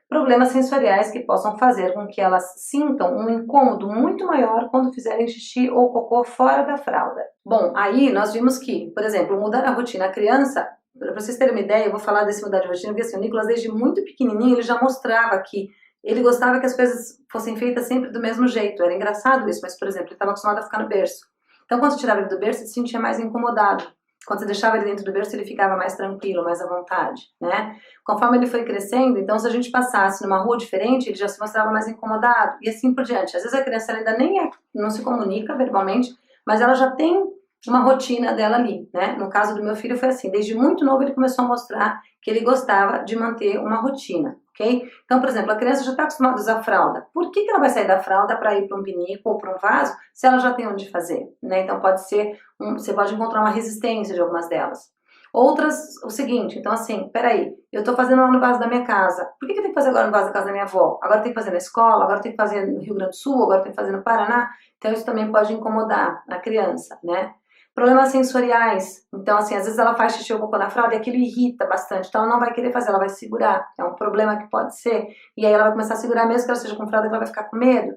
Problemas sensoriais que possam fazer com que elas sintam um incômodo muito maior quando fizerem xixi ou cocô fora da fralda. Bom, aí nós vimos que, por exemplo, mudar a rotina. A criança, para vocês terem uma ideia, eu vou falar desse mudar de rotina, porque assim, o Nicolas desde muito pequenininho, ele já mostrava que ele gostava que as coisas fossem feitas sempre do mesmo jeito. Era engraçado isso, mas, por exemplo, ele estava acostumado a ficar no berço. Então, quando você tirava ele do berço, ele se sentia mais incomodado. Quando você deixava ele dentro do berço, ele ficava mais tranquilo, mais à vontade, né? Conforme ele foi crescendo, então se a gente passasse numa rua diferente, ele já se mostrava mais incomodado e assim por diante. Às vezes a criança ainda nem não se comunica verbalmente, mas ela já tem uma rotina dela ali, né? No caso do meu filho foi assim, desde muito novo ele começou a mostrar que ele gostava de manter uma rotina, ok? Então, por exemplo, a criança já está acostumada a usar fralda. Por que ela vai sair da fralda para ir para um pinico ou para um vaso se ela já tem onde fazer, né? Então pode ser, você pode encontrar uma resistência de algumas delas. Outras, o seguinte, então assim, peraí, eu tô fazendo lá no vaso da minha casa, por que eu tenho que fazer agora no vaso da casa da minha avó? Agora tem que fazer na escola, agora tem que fazer no Rio Grande do Sul, agora tem que fazer no Paraná, então isso também pode incomodar a criança, né? Problemas sensoriais, então assim, às vezes ela faz xixi ou cocô na fralda e aquilo irrita bastante, então ela não vai querer fazer, ela vai segurar, é um problema que pode ser, e aí ela vai começar a segurar mesmo que ela esteja com fralda, que ela vai ficar com medo.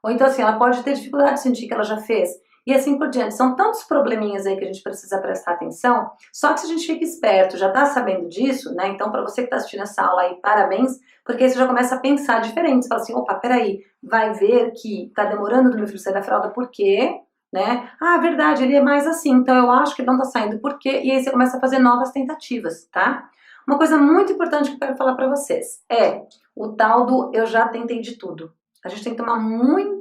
Ou então assim, ela pode ter dificuldade de sentir que ela já fez, e assim por diante. São tantos probleminhas aí que a gente precisa prestar atenção, só que se a gente fica esperto, já tá sabendo disso, né? Então, para você que tá assistindo essa aula aí, parabéns, porque aí você já começa a pensar diferente. Você fala assim, opa, peraí, vai ver que tá demorando do meu filho sair da fralda, por quê? Né? Ah, verdade, ele é mais assim, então eu acho que ele não tá saindo, por quê? E aí você começa a fazer novas tentativas, tá? Uma coisa muito importante que eu quero falar para vocês é o tal do eu já tentei de tudo. A gente tem que tomar muito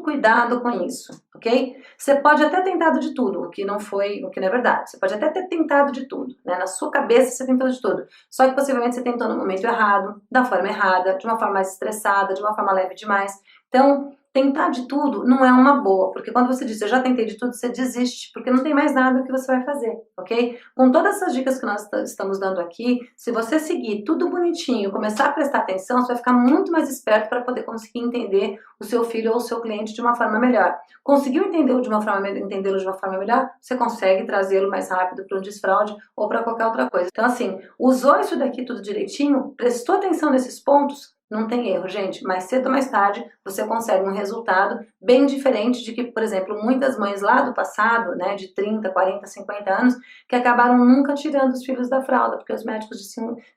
cuidado com isso, ok? Você pode até ter tentado de tudo, o que não é verdade. Você pode até ter tentado de tudo, né? Na sua cabeça você tentou de tudo. Só que possivelmente você tentou no momento errado, da forma errada, de uma forma mais estressada, de uma forma leve demais. Então, tentar de tudo não é uma boa, porque quando você diz eu já tentei de tudo, você desiste, porque não tem mais nada que você vai fazer, ok? Com todas essas dicas que nós estamos dando aqui, se você seguir tudo bonitinho, começar a prestar atenção, você vai ficar muito mais esperto para poder conseguir entender o seu filho ou o seu cliente de uma forma melhor. Conseguiu entendê-lo de uma forma melhor, você consegue trazê-lo mais rápido para um desfraude ou para qualquer outra coisa. Então assim, usou isso daqui tudo direitinho, prestou atenção nesses pontos, não tem erro, gente. Mais cedo ou mais tarde, você consegue um resultado bem diferente de que, por exemplo, muitas mães lá do passado, né, de 30, 40, 50 anos, que acabaram nunca tirando os filhos da fralda, porque os médicos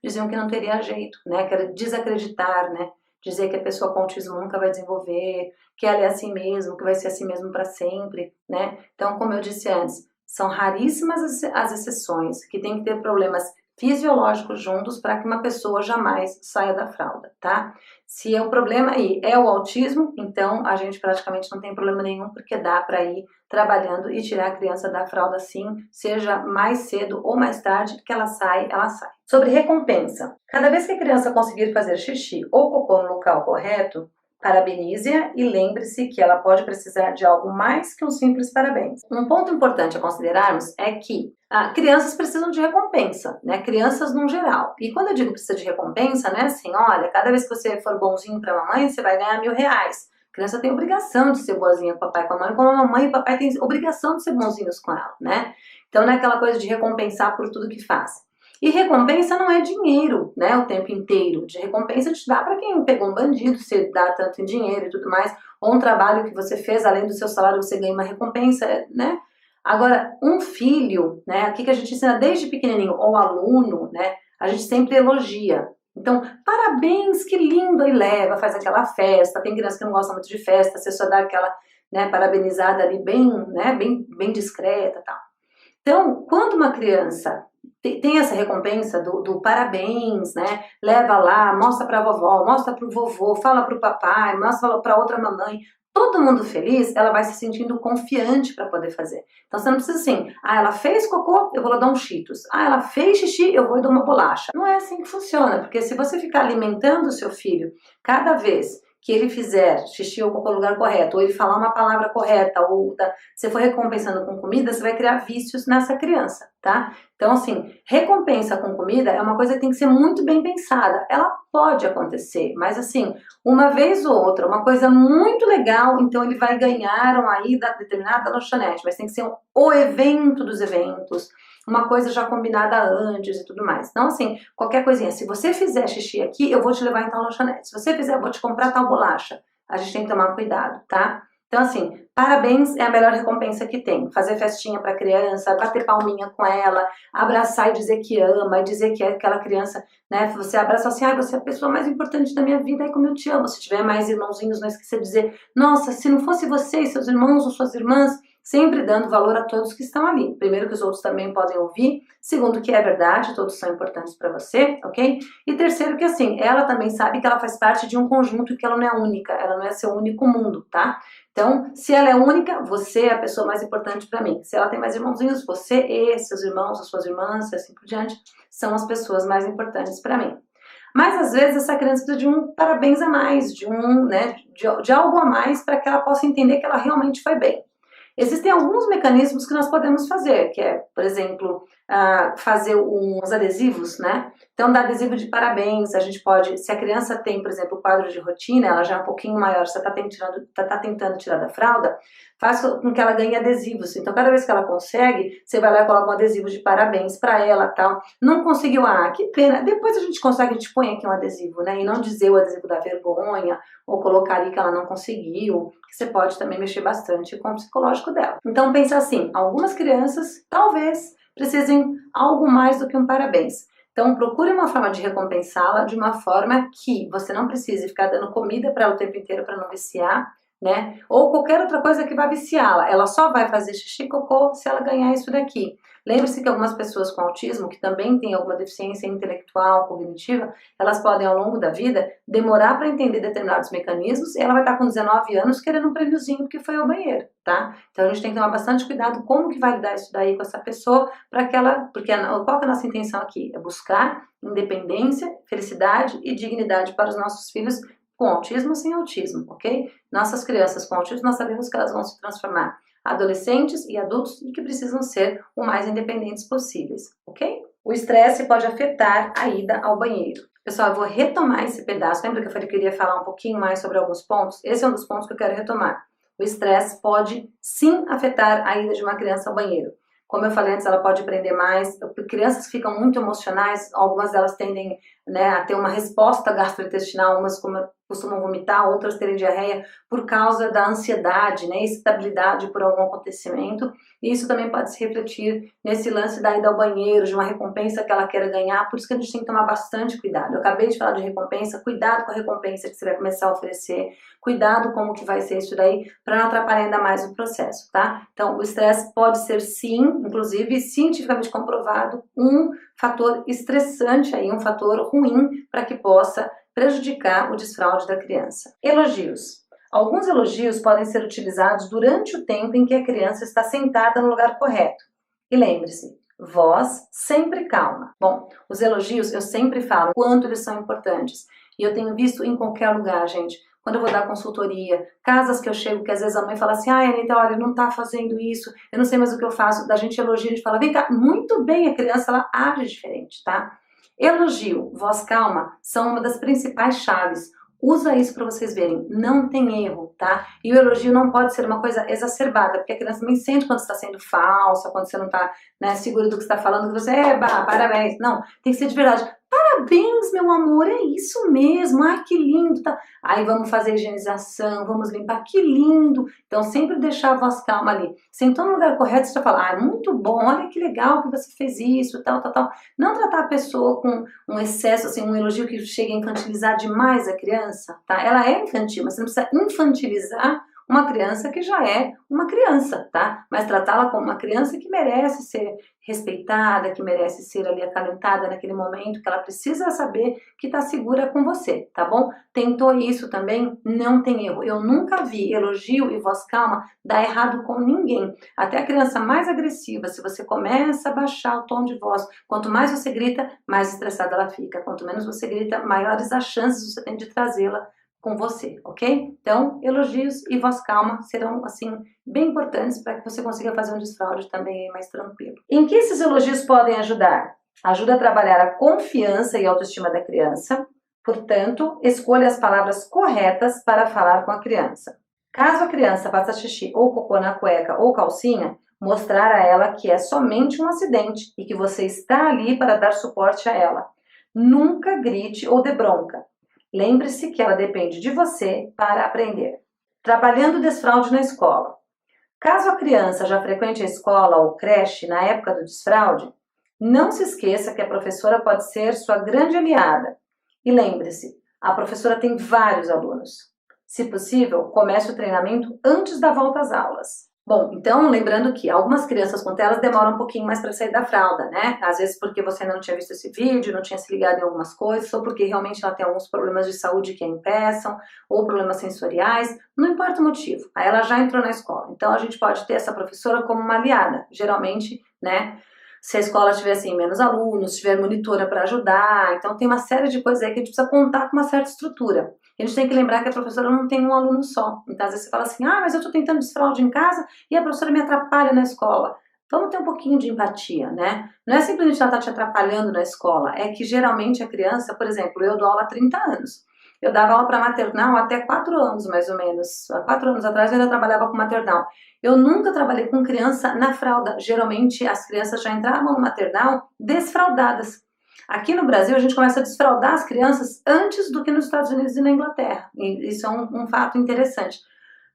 diziam que não teria jeito, né, que era desacreditar, né, dizer que a pessoa com autismo nunca vai desenvolver, que ela é assim mesmo, que vai ser assim mesmo para sempre, né. Então, como eu disse antes, são raríssimas as exceções, que tem que ter problemas fisiológicos juntos para que uma pessoa jamais saia da fralda, tá? Se o problema aí é o autismo, então a gente praticamente não tem problema nenhum, porque dá para ir trabalhando e tirar a criança da fralda sim, seja mais cedo ou mais tarde, que ela sai, ela sai. Sobre recompensa. Cada vez que a criança conseguir fazer xixi ou cocô no local correto, parabenize-a e lembre-se que ela pode precisar de algo mais que um simples parabéns. Um ponto importante a considerarmos é que crianças precisam de recompensa, né? Crianças no geral. E quando eu digo precisa de recompensa, não é assim, olha, cada vez que você for bonzinho para a mamãe, você vai ganhar R$1.000. A criança tem obrigação de ser boazinha com o papai e com a mãe, como a mamãe e o papai têm obrigação de ser bonzinhos com ela, né? Então não é aquela coisa de recompensar por tudo que faz. E recompensa não é dinheiro, né, o tempo inteiro. De recompensa te dá para quem pegou um bandido, você dá tanto em dinheiro e tudo mais, ou um trabalho que você fez, além do seu salário, você ganha uma recompensa, né? Agora, um filho, né, aqui que a gente ensina desde pequenininho, ou aluno, né, a gente sempre elogia. Então, parabéns, que lindo, aí leva, faz aquela festa, tem criança que não gosta muito de festa, você só dá aquela, né, parabenizada ali bem, né, bem discreta e tal. Então, quando uma criança tem essa recompensa do parabéns, né? Leva lá, mostra para a vovó, mostra para o vovô, fala para o papai, mostra para outra mamãe. Todo mundo feliz, ela vai se sentindo confiante para poder fazer. Então você não precisa assim, ela fez cocô, eu vou lá dar um Cheetos. Ela fez xixi, eu vou dar uma bolacha. Não é assim que funciona, porque se você ficar alimentando o seu filho cada vez que ele fizer xixi ou cocô no lugar correto, ou ele falar uma palavra correta, ou você for recompensando com comida, você vai criar vícios nessa criança, tá? Então, assim, recompensa com comida é uma coisa que tem que ser muito bem pensada. Ela pode acontecer, mas assim, uma vez ou outra, uma coisa muito legal, então ele vai ganhar uma ida a determinada lanchonete, mas tem que ser o evento dos eventos, uma coisa já combinada antes e tudo mais. Então, assim, qualquer coisinha, se você fizer xixi aqui, eu vou te levar em tal lanchonete. Se você fizer, eu vou te comprar tal bolacha. A gente tem que tomar cuidado, tá? Então, assim, parabéns é a melhor recompensa que tem. Fazer festinha pra criança, bater palminha com ela, abraçar e dizer que ama, e dizer que é aquela criança, né? Você abraça assim, você é a pessoa mais importante da minha vida, e como eu te amo. Se tiver mais irmãozinhos, não esqueça de dizer, nossa, se não fosse você e seus irmãos ou suas irmãs, sempre dando valor a todos que estão ali. Primeiro, que os outros também podem ouvir. Segundo, que é verdade, todos são importantes para você, ok? E terceiro, que assim, ela também sabe que ela faz parte de um conjunto e que ela não é única, ela não é seu único mundo, tá? Então, se ela é única, você é a pessoa mais importante para mim. Se ela tem mais irmãozinhos, você e seus irmãos, as suas irmãs, e assim por diante, são as pessoas mais importantes para mim. Mas às vezes essa criança precisa de um parabéns a mais, de algo a mais para que ela possa entender que ela realmente foi bem. Existem alguns mecanismos que nós podemos fazer, que é, por exemplo, fazer uns adesivos, né? Então, dar adesivo de parabéns, a gente pode, se a criança tem, por exemplo, quadro de rotina, ela já é um pouquinho maior, você está tentando tirar da fralda, faz com que ela ganhe adesivos. Então, cada vez que ela consegue, você vai lá e coloca um adesivo de parabéns para ela, tal. Não conseguiu, que pena. Depois a gente consegue, a gente põe aqui um adesivo, né? E não dizer o adesivo da vergonha, ou colocar ali que ela não conseguiu, que você pode também mexer bastante com o psicológico dela. Então, pensa assim, algumas crianças, talvez, precisem algo mais do que um parabéns. Então, procure uma forma de recompensá-la de uma forma que você não precise ficar dando comida para ela o tempo inteiro para não viciar, né? Ou qualquer outra coisa que vai viciá-la. Ela só vai fazer xixi e cocô se ela ganhar isso daqui. Lembre-se que algumas pessoas com autismo, que também têm alguma deficiência intelectual, cognitiva, elas podem, ao longo da vida, demorar para entender determinados mecanismos e ela vai estar com 19 anos querendo um prêmiozinho porque foi ao banheiro, tá? Então a gente tem que tomar bastante cuidado como que vai lidar isso daí com essa pessoa, para que ela, porque qual que é a nossa intenção aqui? É buscar independência, felicidade e dignidade para os nossos filhos com autismo ou sem autismo, ok? Nossas crianças com autismo, nós sabemos que elas vão se transformar adolescentes e adultos e que precisam ser o mais independentes possíveis, ok? O estresse pode afetar a ida ao banheiro. Pessoal, eu vou retomar esse pedaço. Lembra que eu falei que eu iria falar um pouquinho mais sobre alguns pontos? Esse é um dos pontos que eu quero retomar. O estresse pode sim afetar a ida de uma criança ao banheiro. Como eu falei antes, ela pode aprender mais. Crianças que ficam muito emocionais, algumas delas tendem, né, a ter uma resposta gastrointestinal, umas costumam vomitar, outras terem diarreia por causa da ansiedade, né, excitabilidade por algum acontecimento. E isso também pode se refletir nesse lance da ida ao banheiro, de uma recompensa que ela queira ganhar, por isso que a gente tem que tomar bastante cuidado. Eu acabei de falar de recompensa, cuidado com a recompensa que você vai começar a oferecer, cuidado como que vai ser isso daí, para não atrapalhar ainda mais o processo, tá? Então, o estresse pode ser sim, inclusive cientificamente comprovado, um fator estressante aí, um fator ruim para que possa prejudicar o desfraude da criança. Elogios. Alguns elogios podem ser utilizados durante o tempo em que a criança está sentada no lugar correto. E lembre-se, voz sempre calma. Bom, os elogios eu sempre falo quanto eles são importantes. E eu tenho visto em qualquer lugar, gente. Quando eu vou dar consultoria, casas que eu chego, que às vezes a mãe fala assim, ai, Anitta, olha, não tá fazendo isso, eu não sei mais o que eu faço. Da gente elogia, a gente fala, vem cá, muito bem, a criança, ela age diferente, tá? Elogio, voz calma, são uma das principais chaves. Usa isso para vocês verem, não tem erro, tá? E o elogio não pode ser uma coisa exacerbada, porque a criança também sente quando está sendo falsa, quando você não está, né, seguro do que está falando, que você, parabéns. Não, tem que ser de verdade. Parabéns, meu amor, é isso mesmo, ai que lindo, tá? Aí vamos fazer higienização, vamos limpar, que lindo. Então sempre deixar a voz calma ali. Sentou no lugar correto, você já fala, ah, muito bom, olha que legal que você fez isso, tal, tal, tal. Não tratar a pessoa com um excesso, assim, um elogio que chega a infantilizar demais a criança, tá? Ela é infantil, mas você não precisa infantilizar uma criança que já é uma criança, tá? Mas tratá-la como uma criança que merece ser respeitada, que merece ser ali acalentada naquele momento, que ela precisa saber que tá segura com você, tá bom? Tentou isso também, não tem erro. Eu nunca vi elogio e voz calma dar errado com ninguém. Até a criança mais agressiva, se você começa a baixar o tom de voz, quanto mais você grita, mais estressada ela fica. Quanto menos você grita, maiores as chances você tem de trazê-la com você, ok? Então, elogios e voz calma serão, assim, bem importantes para que você consiga fazer um desfraude também mais tranquilo. Em que esses elogios podem ajudar? Ajuda a trabalhar a confiança e autoestima da criança, portanto, escolha as palavras corretas para falar com a criança. Caso a criança faça xixi ou cocô na cueca ou calcinha, mostrar a ela que é somente um acidente e que você está ali para dar suporte a ela. Nunca grite ou dê bronca. Lembre-se que ela depende de você para aprender. Trabalhando o desfraude na escola. Caso a criança já frequente a escola ou creche na época do desfraude, não se esqueça que a professora pode ser sua grande aliada. E lembre-se, a professora tem vários alunos. Se possível, comece o treinamento antes da volta às aulas. Bom, então lembrando que algumas crianças com telas demoram um pouquinho mais para sair da fralda, né? Às vezes porque você não tinha visto esse vídeo, não tinha se ligado em algumas coisas, ou porque realmente ela tem alguns problemas de saúde que a impeçam, ou problemas sensoriais, não importa o motivo. Aí ela já entrou na escola. Então a gente pode ter essa professora como uma aliada, geralmente, né? Se a escola tiver assim, menos alunos, tiver monitora para ajudar, então tem uma série de coisas aí que a gente precisa contar com uma certa estrutura. A gente tem que lembrar que a professora não tem um aluno só. Então, às vezes você fala assim, ah, mas eu estou tentando desfraude em casa e a professora me atrapalha na escola. Vamos ter um pouquinho de empatia, né? Não é simplesmente ela estar te atrapalhando na escola, é que geralmente a criança, por exemplo, eu dou aula há 30 anos. Eu dava aula para maternal até 4 anos, mais ou menos. Há 4 anos atrás eu ainda trabalhava com maternal. Eu nunca trabalhei com criança na fralda. Geralmente as crianças já entravam no maternal desfraldadas. Aqui no Brasil, a gente começa a desfraldar as crianças antes do que nos Estados Unidos e na Inglaterra. E isso é um fato interessante.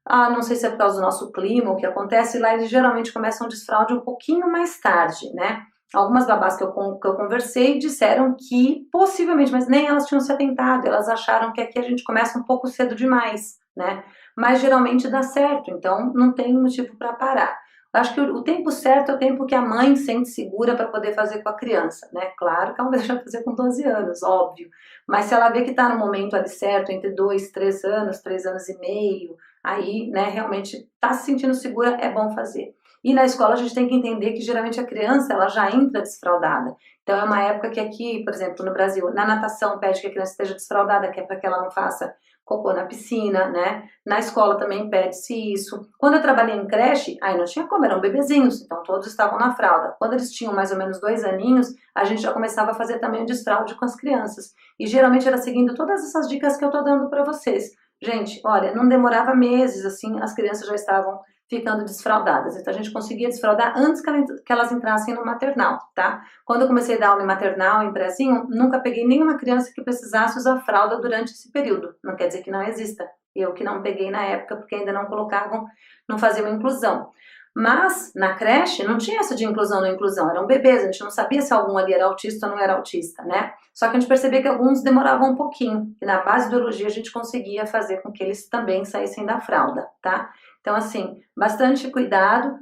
Ah, não sei se é por causa do nosso clima, o que acontece lá, eles geralmente começam a desfraude um pouquinho mais tarde, né? Algumas babás que eu conversei disseram que possivelmente, mas nem elas tinham se atentado, elas acharam que aqui a gente começa um pouco cedo demais, né? Mas geralmente dá certo, então não tem motivo para parar. Acho que o tempo certo é o tempo que a mãe sente segura para poder fazer com a criança, né? Claro que ela não deixa fazer com 12 anos, óbvio. Mas se ela vê que está no momento ali certo, entre 2, 3 anos, 3 anos e meio, aí, né, realmente está se sentindo segura, é bom fazer. E na escola a gente tem que entender que geralmente a criança, ela já entra desfraldada. Então é uma época que aqui, por exemplo, no Brasil, na natação pede que a criança esteja desfraldada, que é para que ela não faça cocô na piscina, né? Na escola também pede-se isso. Quando eu trabalhei em creche, aí não tinha como, eram bebezinhos, então todos estavam na fralda. Quando eles tinham mais ou menos 2 aninhos, a gente já começava a fazer também o desfraude com as crianças. E geralmente era seguindo todas essas dicas que eu tô dando para vocês. Gente, olha, não demorava meses, assim, as crianças já estavam ficando desfraldadas. Então a gente conseguia desfraldar antes que elas entrassem no maternal, tá? Quando eu comecei a dar aula em maternal, em prézinho, nunca peguei nenhuma criança que precisasse usar fralda durante esse período. Não quer dizer que não exista. Eu que não peguei na época, porque ainda não colocavam, não faziam inclusão. Mas na creche não tinha essa de inclusão ou não inclusão, eram bebês, a gente não sabia se algum ali era autista ou não era autista, né? Só que a gente percebia que alguns demoravam um pouquinho, e na base de biologia a gente conseguia fazer com que eles também saíssem da fralda, tá? Então assim, bastante cuidado,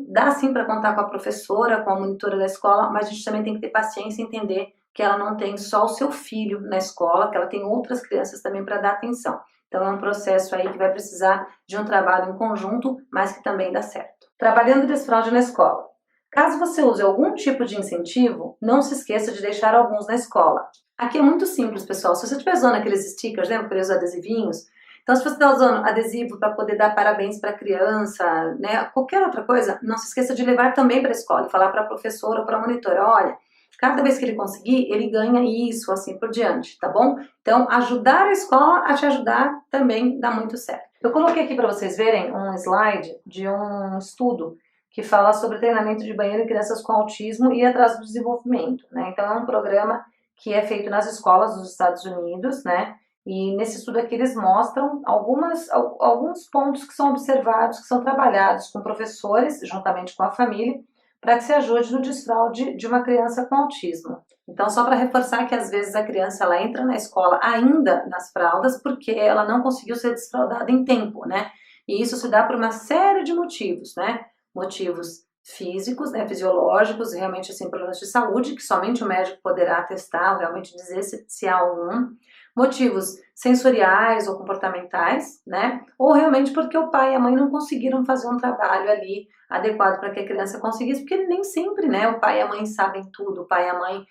dá sim para contar com a professora, com a monitora da escola, mas a gente também tem que ter paciência e entender que ela não tem só o seu filho na escola, que ela tem outras crianças também para dar atenção. Então é um processo aí que vai precisar de um trabalho em conjunto, mas que também dá certo. Trabalhando desfraude na escola. Caso você use algum tipo de incentivo, não se esqueça de deixar alguns na escola. Aqui é muito simples, pessoal. Se você estiver usando aqueles stickers, né, aqueles adesivinhos, então se você está usando adesivo para poder dar parabéns para a criança, né, qualquer outra coisa, não se esqueça de levar também para a escola e falar para a professora ou para a monitora, olha, cada vez que ele conseguir, ele ganha isso, assim por diante, tá bom? Então, ajudar a escola a te ajudar também dá muito certo. Eu coloquei aqui para vocês verem um slide de um estudo que fala sobre treinamento de banheiro em crianças com autismo e atraso do desenvolvimento, né? Então, é um programa que é feito nas escolas dos Estados Unidos, né? E nesse estudo aqui eles mostram alguns pontos que são observados, que são trabalhados com professores, juntamente com a família, para que se ajude no desfraude de uma criança com autismo. Então, só para reforçar que às vezes a criança ela entra na escola ainda nas fraldas porque ela não conseguiu ser desfraudada em tempo, né? E isso se dá por uma série de motivos, né? Motivos físicos, né, fisiológicos, realmente assim, problemas de saúde, que somente o médico poderá testar, realmente dizer se há algum. Motivos sensoriais ou comportamentais, né? Ou realmente porque o pai e a mãe não conseguiram fazer um trabalho ali adequado para que a criança conseguisse, porque nem sempre, né, o pai e a mãe sabem tudo, o pai e a mãe,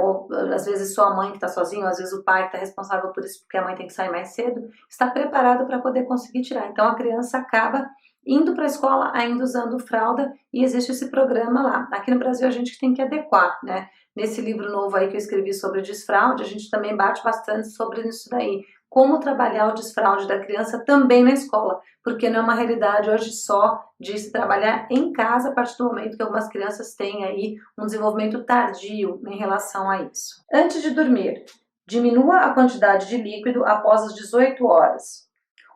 ou às vezes só a mãe que está sozinha, ou às vezes o pai que está responsável por isso, porque a mãe tem que sair mais cedo, está preparado para poder conseguir tirar. Então a criança acaba indo para a escola ainda usando fralda e existe esse programa lá. Aqui no Brasil a gente tem que adequar, né? Nesse livro novo aí que eu escrevi sobre desfraude, a gente também bate bastante sobre isso daí. Como trabalhar o desfraude da criança também na escola, porque não é uma realidade hoje só de se trabalhar em casa a partir do momento que algumas crianças têm aí um desenvolvimento tardio em relação a isso. Antes de dormir, diminua a quantidade de líquido após as 18 horas.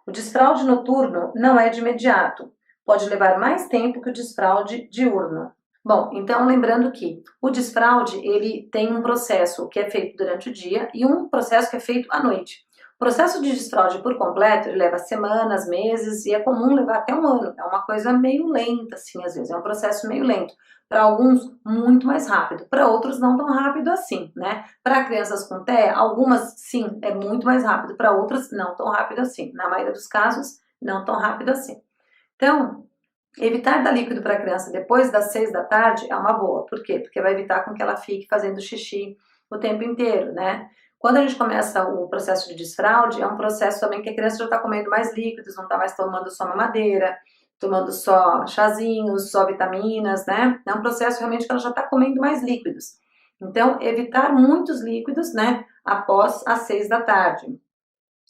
O desfraude noturno não é de imediato, pode levar mais tempo que o desfraude diurno. Bom, então lembrando que o desfraude ele tem um processo que é feito durante o dia e um processo que é feito à noite. O processo de desfraude por completo ele leva semanas, meses e é comum levar até um ano. É uma coisa meio lenta, assim, às vezes, é um processo meio lento. Para alguns, muito mais rápido, para outros não tão rápido assim, né? Para crianças com TEA, algumas sim, é muito mais rápido, para outras não tão rápido assim. Na maioria dos casos, não tão rápido assim. Então, evitar dar líquido para a criança depois das 6 da tarde é uma boa. Por quê? Porque vai evitar com que ela fique fazendo xixi o tempo inteiro, né? Quando a gente começa o processo de desfraude, é um processo também que a criança já está comendo mais líquidos, não está mais tomando só mamadeira, tomando só chazinhos, só vitaminas, né? É um processo realmente que ela já está comendo mais líquidos. Então, evitar muitos líquidos, né, após as 6 da tarde.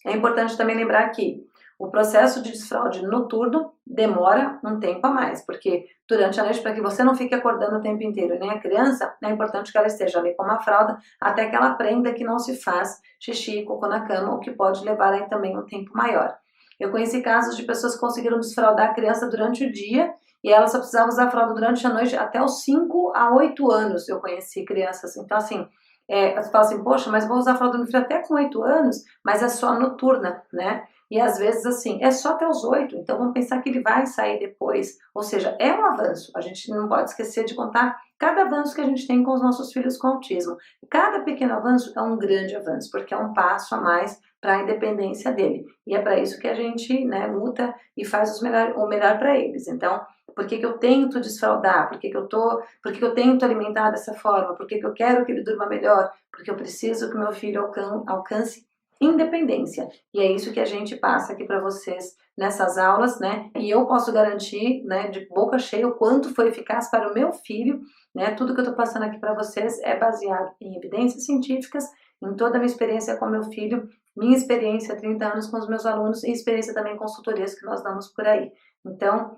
É importante também lembrar que o processo de desfraude noturno demora um tempo a mais, porque durante a noite, para que você não fique acordando o tempo inteiro, nem a criança, é importante que ela esteja ali com uma fralda até que ela aprenda que não se faz xixi e cocô na cama, o que pode levar aí também um tempo maior. Eu conheci casos de pessoas que conseguiram desfraldar a criança durante o dia e ela só precisava usar a fralda durante a noite até os 5 a 8 anos. Eu conheci crianças, então assim, você fala assim, poxa, mas vou usar a fralda do meu filho até com 8 anos, mas é só noturna, né? E às vezes assim, é só até os 8, então vamos pensar que ele vai sair depois. Ou seja, é um avanço, a gente não pode esquecer de contar cada avanço que a gente tem com os nossos filhos com autismo. Cada pequeno avanço é um grande avanço, porque é um passo a mais para a independência dele. E é para isso que a gente, né, luta e faz o melhor para eles. Então, por que eu tento desfraldar? Por que eu tento alimentar dessa forma? Por que eu quero que ele durma melhor? Porque eu preciso que meu filho alcance independência. E é isso que a gente passa aqui para vocês nessas aulas, né? E eu posso garantir, né, de boca cheia, o quanto foi eficaz para o meu filho, né? Tudo que eu estou passando aqui para vocês é baseado em evidências científicas, em toda a minha experiência com meu filho, minha experiência há 30 anos com os meus alunos e experiência também em consultorias que nós damos por aí. Então,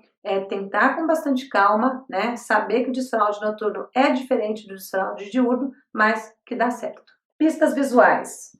tentar com bastante calma, né? Saber que o desfraude noturno é diferente do desfraude diurno, mas que dá certo. Pistas visuais.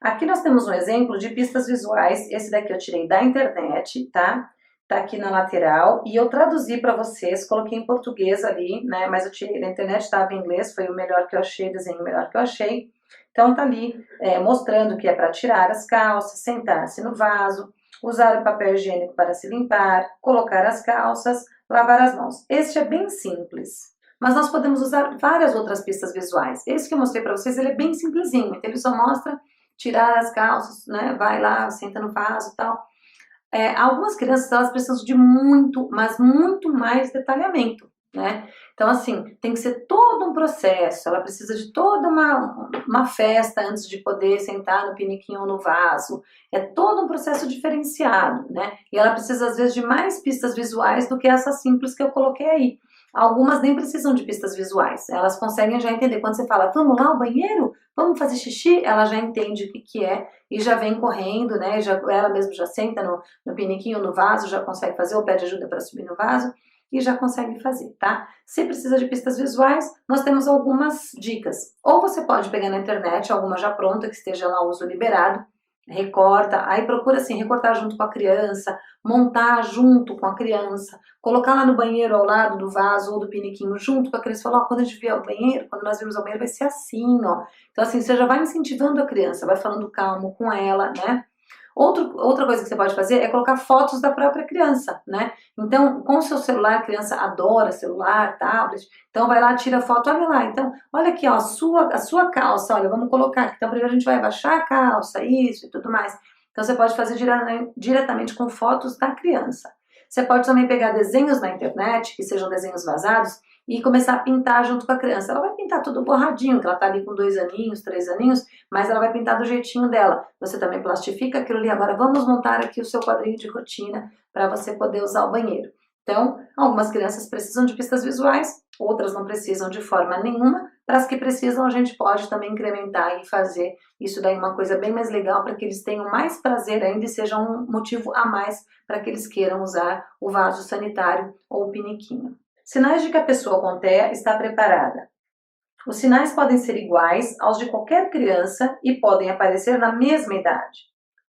Aqui nós temos um exemplo de pistas visuais, esse daqui eu tirei da internet, tá? Tá aqui na lateral e eu traduzi para vocês, coloquei em português ali, né? Mas eu tirei da internet, estava em inglês, foi o melhor que eu achei, desenho melhor que eu achei. Então tá ali mostrando que é para tirar as calças, sentar-se no vaso, usar o papel higiênico para se limpar, colocar as calças, lavar as mãos. Este é bem simples. Mas nós podemos usar várias outras pistas visuais. Esse que eu mostrei para vocês, ele é bem simplesinho, então ele só mostra tirar as calças, né? Vai lá, senta no vaso e tal. Algumas crianças, elas precisam de muito, mas muito mais detalhamento, né? Então, assim, tem que ser todo um processo, ela precisa de toda uma festa antes de poder sentar no piniquinho ou no vaso. É todo um processo diferenciado, né? E ela precisa, às vezes, de mais pistas visuais do que essas simples que eu coloquei aí. Algumas nem precisam de pistas visuais, elas conseguem já entender. Quando você fala, vamos lá ao banheiro? Vamos fazer xixi? Ela já entende o que é e já vem correndo, né? Ela mesma já senta no piniquinho, no vaso, já consegue fazer, ou pede ajuda para subir no vaso e já consegue fazer, tá? Se precisa de pistas visuais, nós temos algumas dicas. Ou você pode pegar na internet alguma já pronta, que esteja lá uso liberado, recorta, aí procura assim, recortar junto com a criança, montar junto com a criança, colocar lá no banheiro ao lado do vaso ou do piniquinho junto com a criança, falar, ó, quando a gente vier ao banheiro, quando nós vimos ao banheiro vai ser assim, ó. Então assim, você já vai incentivando a criança, vai falando calmo com ela, né? Outra coisa que você pode fazer é colocar fotos da própria criança, né? Então, com o seu celular, a criança adora celular, tablet, então vai lá, tira foto, olha lá, então, olha aqui, ó, a sua calça, olha, vamos colocar aqui, então primeiro a gente vai abaixar a calça, isso e tudo mais. Então você pode fazer diretamente com fotos da criança. Você pode também pegar desenhos na internet, que sejam desenhos vazados, e começar a pintar junto com a criança. Ela vai pintar tudo borradinho, que ela tá ali com 2 aninhos, 3 aninhos, mas ela vai pintar do jeitinho dela. Você também plastifica aquilo ali. Agora vamos montar aqui o seu quadrinho de rotina para você poder usar o banheiro. Então, algumas crianças precisam de pistas visuais, outras não precisam de forma nenhuma. Para as que precisam, a gente pode também incrementar e fazer isso daí uma coisa bem mais legal para que eles tenham mais prazer ainda e seja um motivo a mais para que eles queiram usar o vaso sanitário ou o piniquinho. Sinais de que a pessoa com TEA está preparada. Os sinais podem ser iguais aos de qualquer criança e podem aparecer na mesma idade.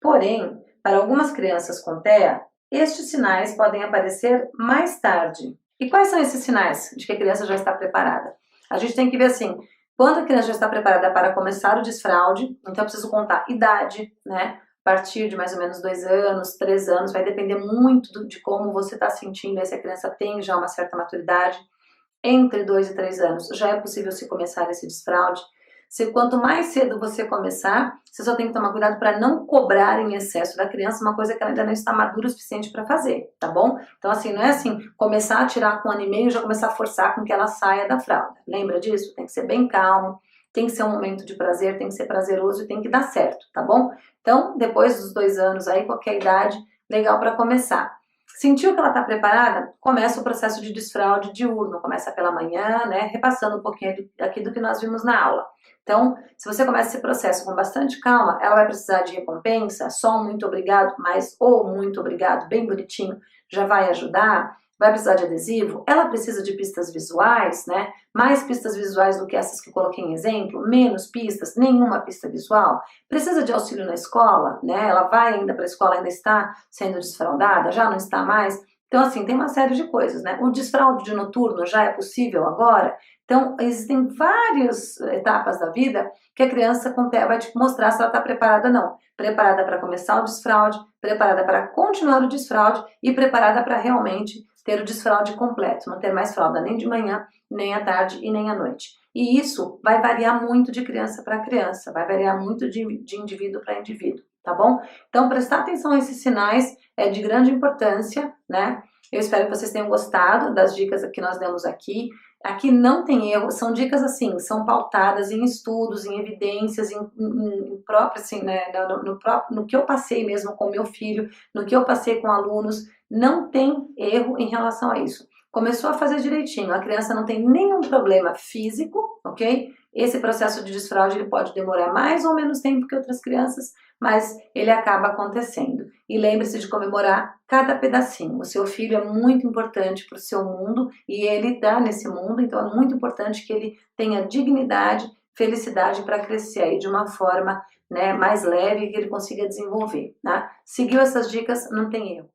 Porém, para algumas crianças com TEA, estes sinais podem aparecer mais tarde. E quais são esses sinais de que a criança já está preparada? A gente tem que ver assim, quando a criança já está preparada para começar o desfraude, então eu preciso contar idade, né? A partir de mais ou menos 2 anos, 3 anos, vai depender muito de como você está sentindo, se a criança tem já uma certa maturidade. Entre 2 e 3 anos já é possível se começar esse desfraude. Quanto mais cedo você começar, você só tem que tomar cuidado para não cobrar em excesso da criança uma coisa que ela ainda não está madura o suficiente para fazer, tá bom? Então assim, não é assim, começar a tirar com 1 ano e meio e já começar a forçar com que ela saia da fralda. Lembra disso? Tem que ser bem calmo, tem que ser um momento de prazer, tem que ser prazeroso e tem que dar certo, tá bom? Então, depois dos 2 anos aí, qualquer idade, legal para começar. Sentiu que ela está preparada? Começa o processo de desfraude diurno, começa pela manhã, né, repassando um pouquinho aqui do que nós vimos na aula. Então, se você começa esse processo com bastante calma, ela vai precisar de recompensa, só um muito obrigado, mas ou muito obrigado, bem bonitinho, já vai ajudar. Vai precisar de adesivo? Ela precisa de pistas visuais, né? Mais pistas visuais do que essas que eu coloquei em exemplo? Menos pistas? Nenhuma pista visual? Precisa de auxílio na escola, né? Ela vai ainda para a escola, ainda está sendo desfraudada? Já não está mais? Então, assim, tem uma série de coisas, né? O desfraude de noturno já é possível agora? Então, existem várias etapas da vida que a criança com TEA vai te mostrar se ela está preparada ou não. Preparada para começar o desfraude, preparada para continuar o desfraude e preparada para realmente ter o desfraude completo, não ter mais fralda nem de manhã, nem à tarde e nem à noite. E isso vai variar muito de criança para criança, vai variar muito de indivíduo para indivíduo, tá bom? Então, prestar atenção a esses sinais é de grande importância, né? Eu espero que vocês tenham gostado das dicas que nós demos aqui. Aqui não tem erro, são dicas assim, são pautadas em estudos, em evidências, em próprio, assim, né, no que eu passei mesmo com meu filho, no que eu passei com alunos, não tem erro em relação a isso. começou a fazer direitinho, a criança não tem nenhum problema físico, ok? Esse processo de desfraude ele pode demorar mais ou menos tempo que outras crianças, mas ele acaba acontecendo. E lembre-se de comemorar cada pedacinho. O seu filho é muito importante para o seu mundo e ele está nesse mundo, então é muito importante que ele tenha dignidade, felicidade para crescer aí de uma forma, né, mais leve e que ele consiga desenvolver. Tá? Seguiu essas dicas, não tem erro.